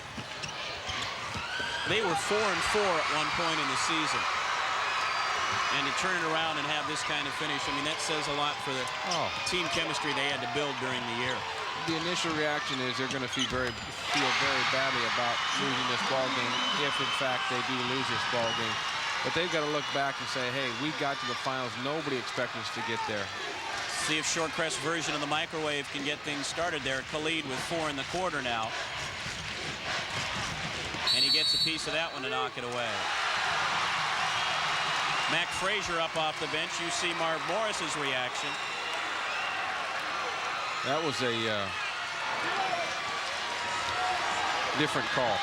They were 4-4 at one point in the season. And to turn it around and have this kind of finish, I mean, that says a lot for the team chemistry they had to build during the year. The initial reaction is they're going to feel very badly about losing this ball game if, in fact, they do lose this ball game. But they've got to look back and say, hey, we got to the finals. Nobody expected us to get there. See if Shorecrest's version of the microwave can get things started there. Khalid with 4 in the quarter now. And he gets a piece of that one to knock it away. Mac Frazier up off the bench. You see Marv Morris's reaction. That was a different call.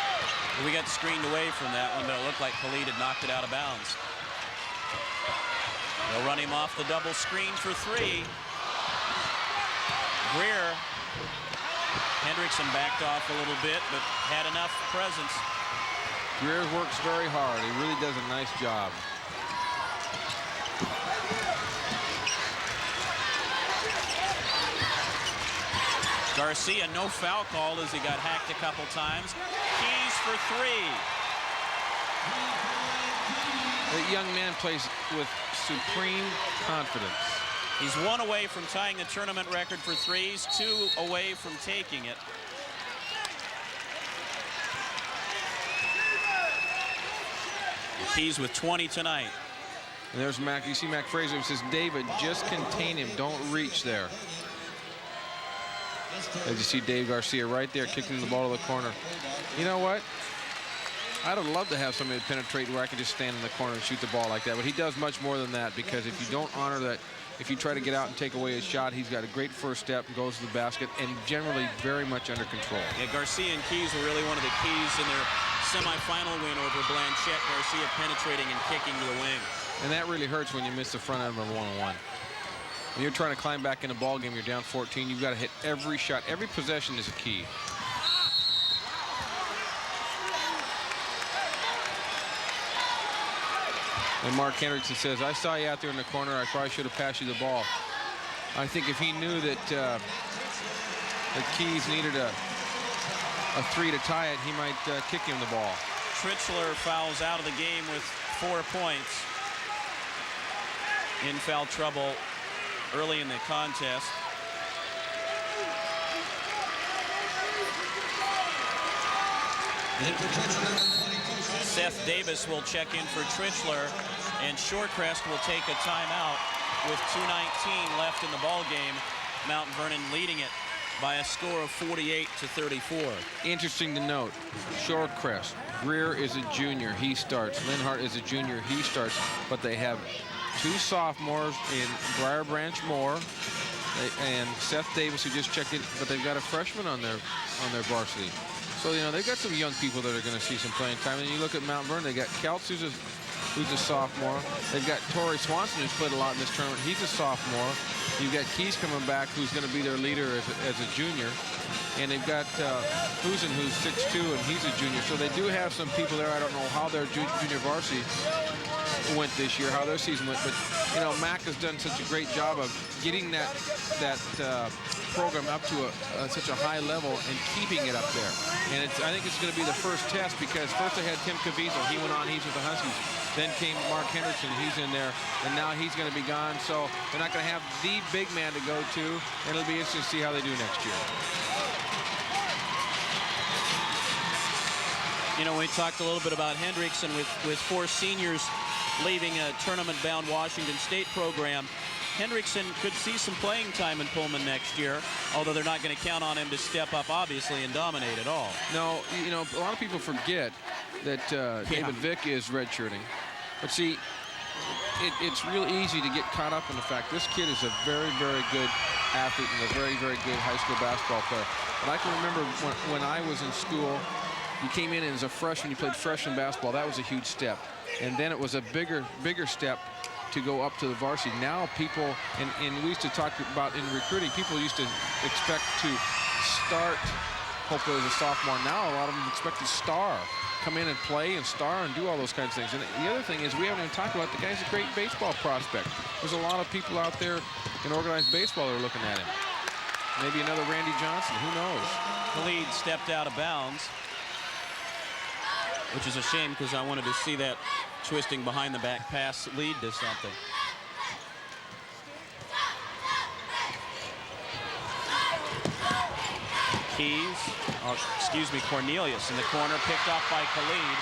We got screened away from that one, but it looked like Khalid had knocked it out of bounds. They'll run him off the double screen for 3. Greer. Hendrickson backed off a little bit, but had enough presence. Greer works very hard. He really does a nice job. Garcia, no foul called as he got hacked a couple times. Keys for 3. That young man plays with supreme confidence. He's 1 away from tying the tournament record for threes, 2 away from taking it. Keys with 20 tonight. And there's Mac. You see Mac Frazier. He says, David, just contain him. Don't reach there. As you see Dave Garcia right there kicking the ball to the corner. You know what? I'd have loved to have somebody penetrate where I could just stand in the corner and shoot the ball like that. But he does much more than that, because if you don't honor that, if you try to get out and take away his shot, he's got a great first step and goes to the basket, and generally very much under control. Yeah, Garcia and Keys were really one of the keys in their semifinal win over Blanchette. Garcia penetrating and kicking to the wing. And that really hurts when you miss the front end of a one-on-one. When you're trying to climb back in a ball game, you're down 14, you've got to hit every shot. Every possession is a key. And Mark Hendrickson says, I saw you out there in the corner. I probably should have passed you the ball. I think if he knew that that Keys needed a 3 to tie it, he might kick him the ball. Trichler fouls out of the game with 4 points. In foul trouble early in the contest. Seth Davis will check in for Trichler, and Shorecrest will take a timeout with 2:19 left in the ball game. Mount Vernon leading it by a score of 48-34. Interesting to note, Shorecrest, Greer is a junior, he starts. Linhart is a junior, he starts. But they have 2 sophomores in Briar Branch Moore and Seth Davis, who just checked in, but they've got a freshman on their varsity. So, you know, they've got some young people that are going to see some playing time. And you look at Mount Vernon, they got Keltz, who's a sophomore. They've got Torrey Swanson, who's played a lot in this tournament. He's a sophomore. You've got Keys coming back, who's going to be their leader as a junior. And they've got Husen, who's 6'2", and he's a junior. So they do have some people there. I don't know how their junior varsity went this year, how their season went. But, you know, Mac has done such a great job of getting that program up to such a high level and keeping it up there. And I think it's going to be the first test, because first they had Tim Caviezel. He went on, he's with the Huskies. Then came Mark Hendrickson, he's in there, and now he's going to be gone. So they're not going to have the big man to go to, and it'll be interesting to see how they do next year. You know, we talked a little bit about Hendrickson with 4 seniors leaving a tournament-bound Washington State program. Hendrickson could see some playing time in Pullman next year, although they're not going to count on him to step up, obviously, and dominate at all. No, you know, a lot of people forget that David Vick is redshirting. But see, it's real easy to get caught up in the fact this kid is a very, very good athlete and a very, very good high school basketball player. But I can remember when I was in school, you came in as a freshman, you played freshman basketball. That was a huge step. And then it was a bigger step to go up to the varsity. Now people, and we used to talk about in recruiting, people used to expect to start, hopefully as a sophomore. Now a lot of them expect to star, come in and play and star and do all those kinds of things. And the other thing is, we haven't even talked about the guy's a great baseball prospect. There's a lot of people out there in organized baseball that are looking at him. Maybe another Randy Johnson, who knows? Khalid stepped out of bounds, which is a shame, because I wanted to see that twisting behind the back pass lead to something. Keys, Cornelius in the corner, picked off by Khalid.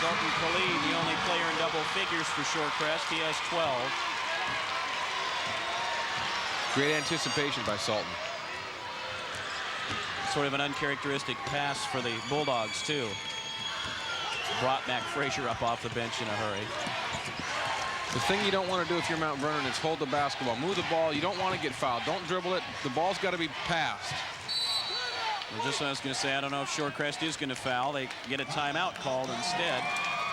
Sultan Khalid, the only player in double figures for Shorecrest. He has 12. Great anticipation by Sultan. Sort of an uncharacteristic pass for the Bulldogs, too. Brought Mac Frazier up off the bench in a hurry. The thing you don't want to do if you're Mount Vernon is hold the basketball, move the ball. You don't want to get fouled. Don't dribble it. The ball's got to be passed. Well, just what I was going to say, I don't know if Shorecrest is going to foul. They get a timeout called instead.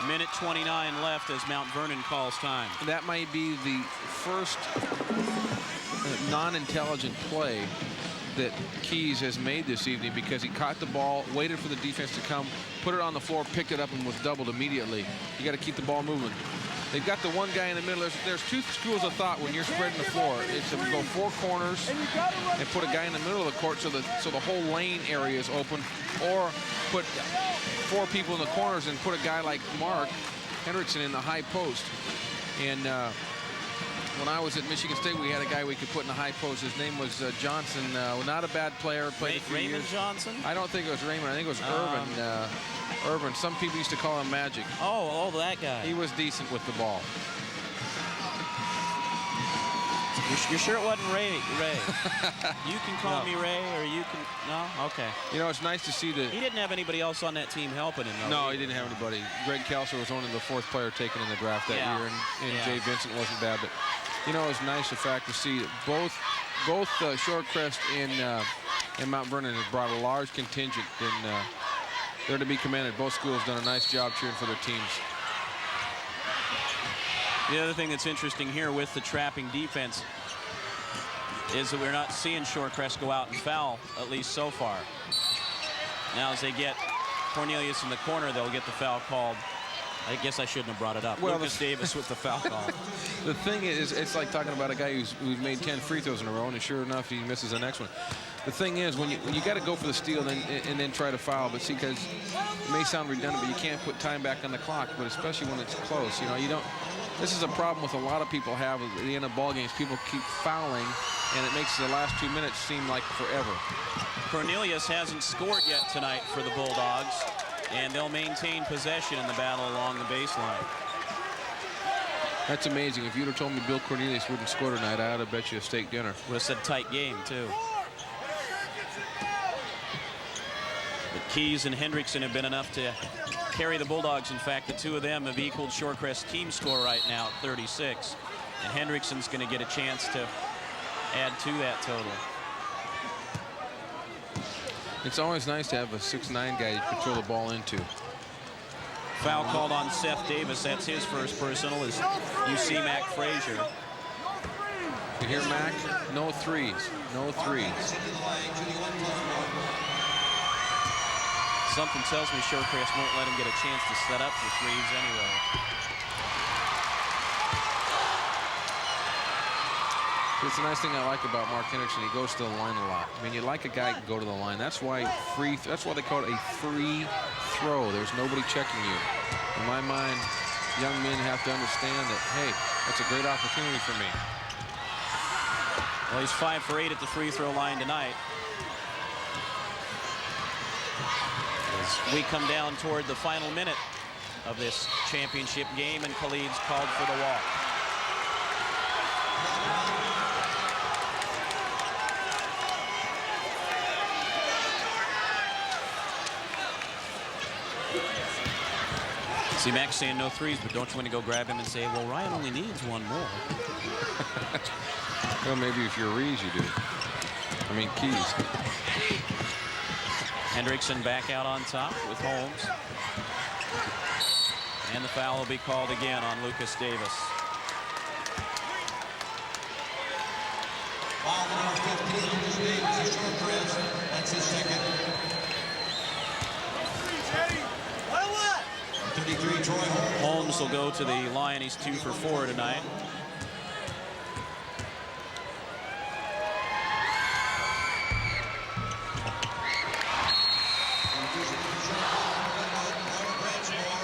Minute 29 left as Mount Vernon calls time. That might be the first non-intelligent play that Keys has made this evening, because he caught the ball, waited for the defense to come, put it on the floor, picked it up, and was doubled immediately. You got to keep the ball moving. They've got the one guy in the middle. There's 2 schools of thought when you're spreading the floor. It's to go 4 corners and put a guy in the middle of the court so the whole lane area is open, or put 4 people in the corners and put a guy like Mark Hendrickson in the high post. And when I was at Michigan State, we had a guy we could put in the high post. His name was Johnson. Not a bad player. Played a few Raymond years. Johnson? I don't think it was Raymond. I think it was Irvin. Irvin. Some people used to call him Magic. Oh, that guy. He was decent with the ball. You're sure it wasn't Ray? You can call me Ray, or you can... No? Okay. You know, it's nice to see that... He didn't have anybody else on that team helping him, though. No, he didn't have anybody. Greg Kelser was only the 4th player taken in the draft that year, and Jay Vincent wasn't bad. But, you know, it's nice, the fact to see that both Shorecrest and Mount Vernon have brought a large contingent, and they're to be commended. Both schools done a nice job cheering for their teams. The other thing that's interesting here with the trapping defense is that we're not seeing Shorecrest go out and foul, at least so far. Now as they get Cornelius in the corner, they'll get the foul called I guess I shouldn't have brought it up. Well, Lucas Davis with the foul call. The thing is, it's like talking about a guy who's made 10 free throws in a row, and sure enough, he misses the next one. The thing is, when you got to go for the steal and then try to foul, but see, because it may sound redundant, but you can't put time back on the clock, but especially when it's close. You know, you don't. This is a problem with a lot of people have at the end of ball games. People keep fouling, and it makes the last 2 minutes seem like forever. Cornelius hasn't scored yet tonight for the Bulldogs, and they'll maintain possession in the battle along the baseline. That's amazing. If you'd have told me Bill Cornelius wouldn't score tonight, I ought to bet you a steak dinner. Would have said tight game, too. But Keys and Hendrickson have been enough to carry the Bulldogs. In fact, the two of them have equaled Shorecrest team score right now at 36. And Hendrickson's going to get a chance to add to that total. It's always nice to have a 6'9" guy you can throw the ball into. Foul called on Seth Davis. That's his first personal. As you see Mac Frazier. You hear Mac? No threes. No threes. Something tells me Shorecrest won't let him get a chance to set up for threes anyway. It's the nice thing I like about Mark Hendrickson. He goes to the line a lot. I mean, you like a guy who can go to the line. That's why they call it a free throw. There's nobody checking you. In my mind, young men have to understand that, hey, that's a great opportunity for me. Well, he's 5 for 8 at the free throw line tonight. As we come down toward the final minute of this championship game, and Khalid's called for the walk. See, Max saying no threes, but don't you want to go grab him and say, well, Ryan only needs one more? Well, maybe if you're Reeves, you do. I mean, Keys. Hendrickson back out on top with Holmes. And the foul will be called again on Lucas Davis. Foul number 15, Lucas Davis, Shorecrest. That's his second. 33, Troy Holmes. Holmes will go to the line. He's 2 for 4 tonight.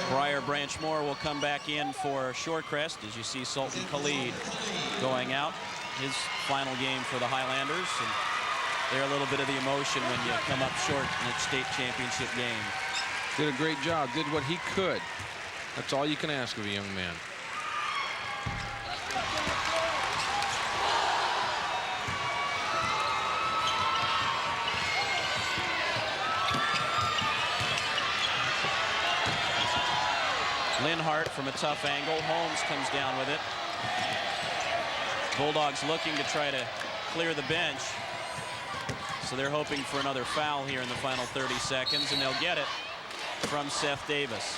Briar Branchmore will come back in for Shorecrest, as you see Sultan Khalid going out. His final game for the Highlanders. And they're a little bit of the emotion when you come up short in a state championship game. Did a great job, did what he could. That's all you can ask of a young man. Linhart from a tough angle. Holmes comes down with it. Bulldogs looking to try to clear the bench. So they're hoping for another foul here in the final 30 seconds, and they'll get it from Seth Davis.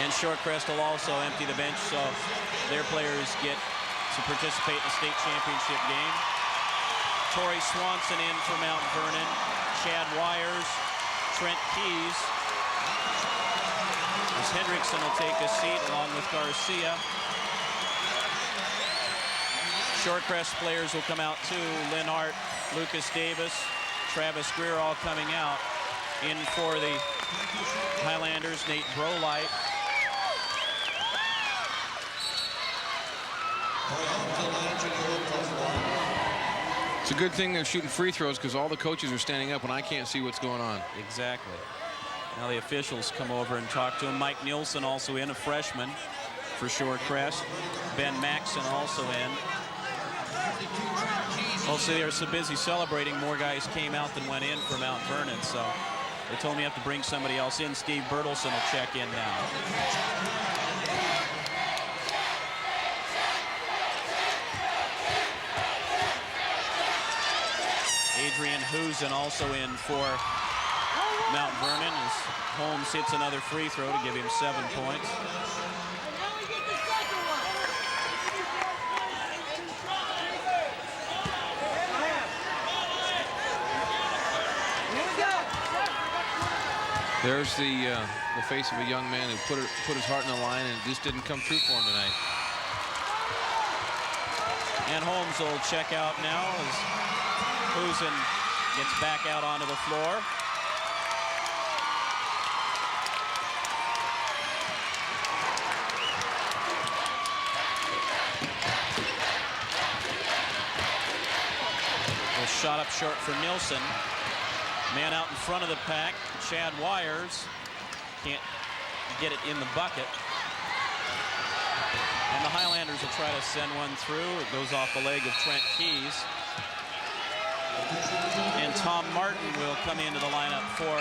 And Shorecrest will also empty the bench, so their players get to participate in the state championship game. Torrey Swanson in for Mount Vernon. Chad Wires, Trent Keys. As Hendrickson will take a seat along with Garcia. Shorecrest players will come out too. Linhart, Lucas Davis, Travis Greer all coming out. In for the Highlanders, Nate Brolight. It's a good thing they're shooting free throws because all the coaches are standing up and I can't see what's going on. Exactly. Now the officials come over and talk to him. Mike Nielsen also in, a freshman for Shorecrest. Ben Maxson also in. Also, they are so busy celebrating, more guys came out than went in for Mount Vernon, so they told me you have to bring somebody else in. Steve Bertelson will check in now. Adrian Husen also in for Mount Vernon as Holmes hits another free throw to give him 7 points. There's the face of a young man who put his heart in the line, and it just didn't come true for him tonight. And Holmes will check out now as Husen gets back out onto the floor. Shot up short for Nilsson. Man out in front of the pack, Chad Wires. Can't get it in the bucket. And the Highlanders will try to send one through. It goes off the leg of Trent Keys. And Tom Martin will come into the lineup for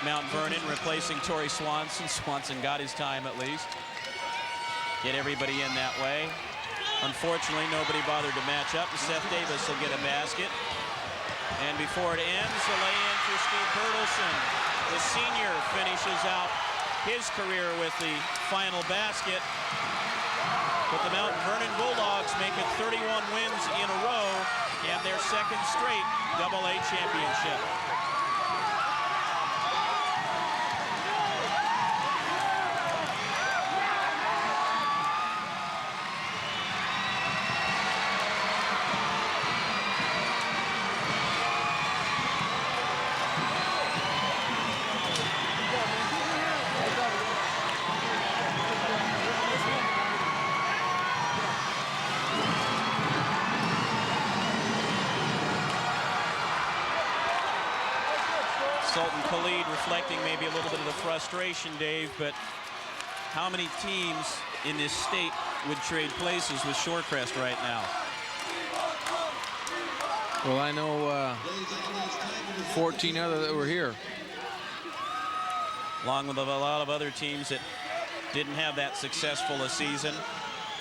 Mount Vernon, replacing Torrey Swanson. Swanson got his time at least. Get everybody in that way. Unfortunately, nobody bothered to match up. Seth Davis will get a basket. And before it ends, a lay-in for Steve Bertelsen. The senior finishes out his career with the final basket. But the Mount Vernon Bulldogs make it 31 wins in a row and their second straight AA championship. Sultan Khalid reflecting maybe a little bit of the frustration, Dave, but how many teams in this state would trade places with Shorecrest right now? Well, I know 14 other that were here. Along with a lot of other teams that didn't have that successful a season.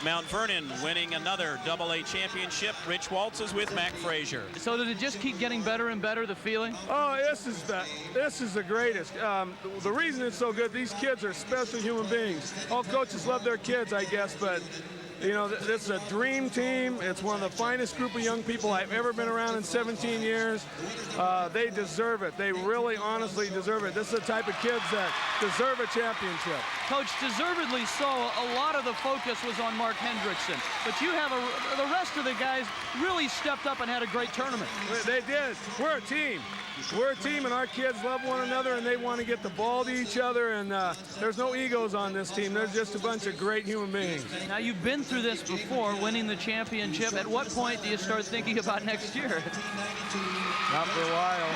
Mount Vernon winning another AA championship. Rich Waltz is with Mac Frazier. So did it just keep getting better and better, the feeling? Oh, this is the greatest. The reason it's so good, these kids are special human beings. All coaches love their kids, I guess, but you know, this is a dream team. It's one of the finest group of young people I've ever been around in 17 years. They deserve it. They really, honestly deserve it. This is the type of kids that deserve a championship. Coach, deservedly so. A lot of the focus was on Mark Hendrickson, but you have the rest of the guys really stepped up and had a great tournament. They did. We're a team. We're a team, and our kids love one another, and they want to get the ball to each other, and there's no egos on this team. There's just a bunch of great human beings. Now, you've been through this before, winning the championship. At what point do you start thinking about next year? Not for a while.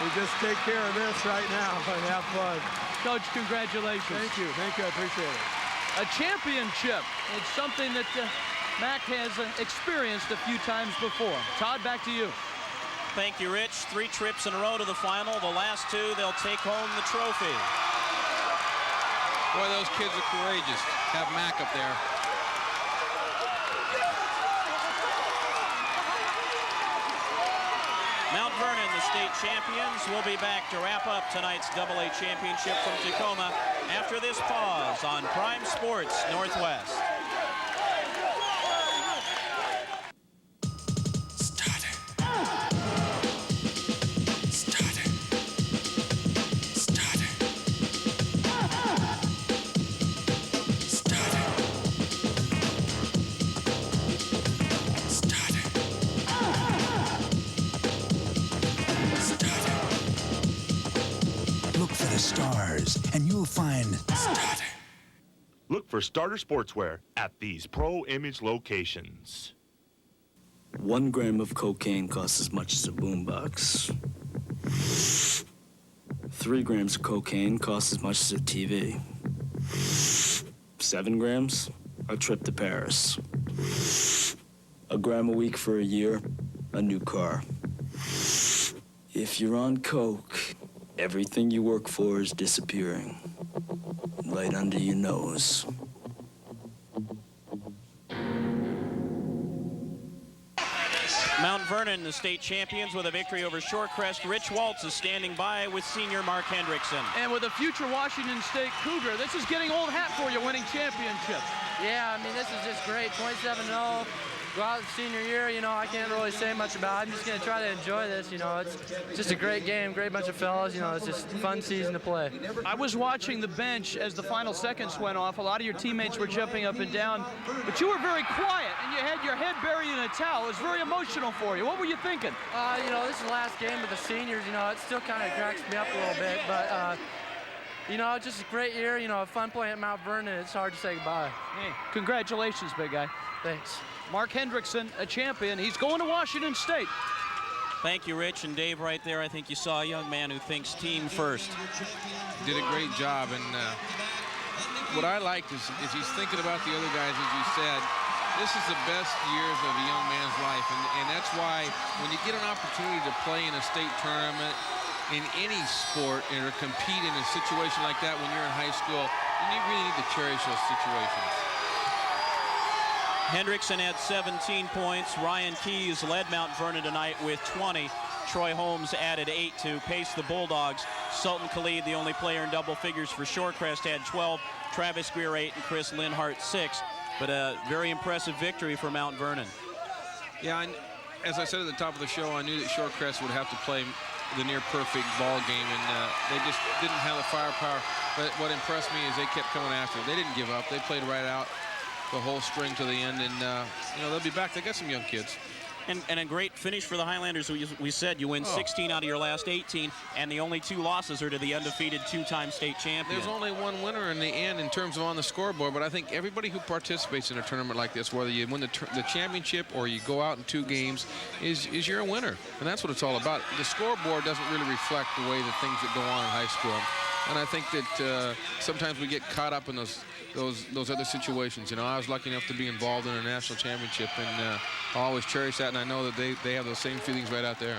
We just take care of this right now and have fun. Coach, congratulations. Thank you. Thank you. I appreciate it. A championship. It's something that Mac has experienced a few times before. Todd, back to you. Thank you, Rich. 3 trips in a row to the final. The last 2, they'll take home the trophy. Boy, those kids are courageous. Have Mac up there. Mount Vernon, the state champions, will be back to wrap up tonight's AA championship from Tacoma after this pause on Prime Sports Northwest. Stars, and you'll find Starter. Look for Starter Sportswear at these Pro Image locations. 1 gram of cocaine costs as much as a boombox. 3 grams of cocaine costs as much as a TV. 7 grams, a trip to Paris. 1 gram a week for a year, a new car. If you're on coke, everything you work for is disappearing right under your nose. Mount Vernon, the state champions, with a victory over Shorecrest. Rich Waltz is standing by with senior Mark Hendrickson. And with a future Washington State Cougar, this is getting old hat for you, winning championships. Yeah, I mean, this is just great. 27-0. go out senior year, you know, I can't really say much about it. I'm just going to try to enjoy this, you know. It's just a great game, great bunch of fellas, you know, it's just a fun season to play. I was watching the bench as the final seconds went off. A lot of your teammates were jumping up and down, but you were very quiet, and you had your head buried in a towel. It was very emotional for you. What were you thinking? You know, this is the last game with the seniors, you know, it still kind of cracks me up a little bit, but, you know, just a great year, you know, fun playing at Mount Vernon. It's hard to say goodbye. Hey, congratulations, big guy. Thanks. Mark Hendrickson, a champion. He's going to Washington State. Thank you, Rich. And Dave, right there, I think you saw a young man who thinks team first. Did a great job. And what I liked is he's thinking about the other guys, as you said. This is the best years of a young man's life. And that's why when you get an opportunity to play in a state tournament, in any sport, or compete in a situation like that when you're in high school, you really need to cherish those situations. Hendrickson had 17 points. Ryan Keyes led Mount Vernon tonight with 20. Troy Holmes added 8 to pace the Bulldogs. Sultan Khalid, the only player in double figures for Shorecrest, had 12. Travis Greer 8 and Chris Linhart 6. But a very impressive victory for Mount Vernon. Yeah, and as I said at the top of the show, I knew that Shorecrest would have to play the near-perfect ball game, and they just didn't have the firepower. But what impressed me is they kept coming after it. They didn't give up. They played right out the whole string to the end, and you know, they'll be back. They got some young kids. And a great finish for the Highlanders. We said you win 16 out of your last 18, and the only 2 losses are to the undefeated 2-time state champion. There's only one winner in the end in terms of on the scoreboard, but I think everybody who participates in a tournament like this, whether you win the championship or you go out in 2 games, is you're a winner, and that's what it's all about. The scoreboard doesn't really reflect the way the things that go on in high school, and I think that sometimes we get caught up in those other situations. You know, I was lucky enough to be involved in a national championship, and I always cherish that, and I know that they have those same feelings right out there.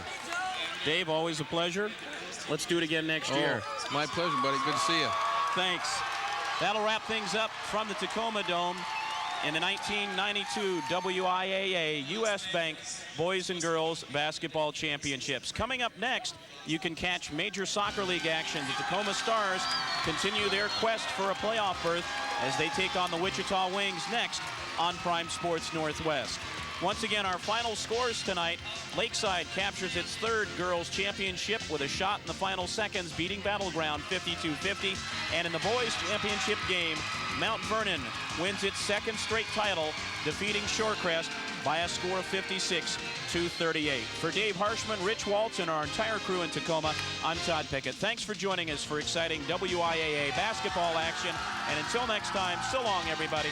Dave, always a pleasure. Let's do it again next year. My pleasure, buddy. Good to see you. Thanks. That'll wrap things up from the Tacoma Dome in the 1992 WIAA U.S. Bank Boys and Girls Basketball Championships. Coming up next, you can catch Major Soccer League action. The Tacoma Stars continue their quest for a playoff berth as they take on the Wichita Wings next on Prime Sports Northwest. Once again, our final scores tonight. Lakeside captures its 3rd girls championship with a shot in the final seconds, beating Battleground 52-50. And in the boys championship game, Mount Vernon wins its 2nd straight title, defeating Shorecrest by a score of 56-38. For Dave Harshman, Rich Waltz, and our entire crew in Tacoma, I'm Todd Pickett. Thanks for joining us for exciting WIAA basketball action. And until next time, so long, everybody.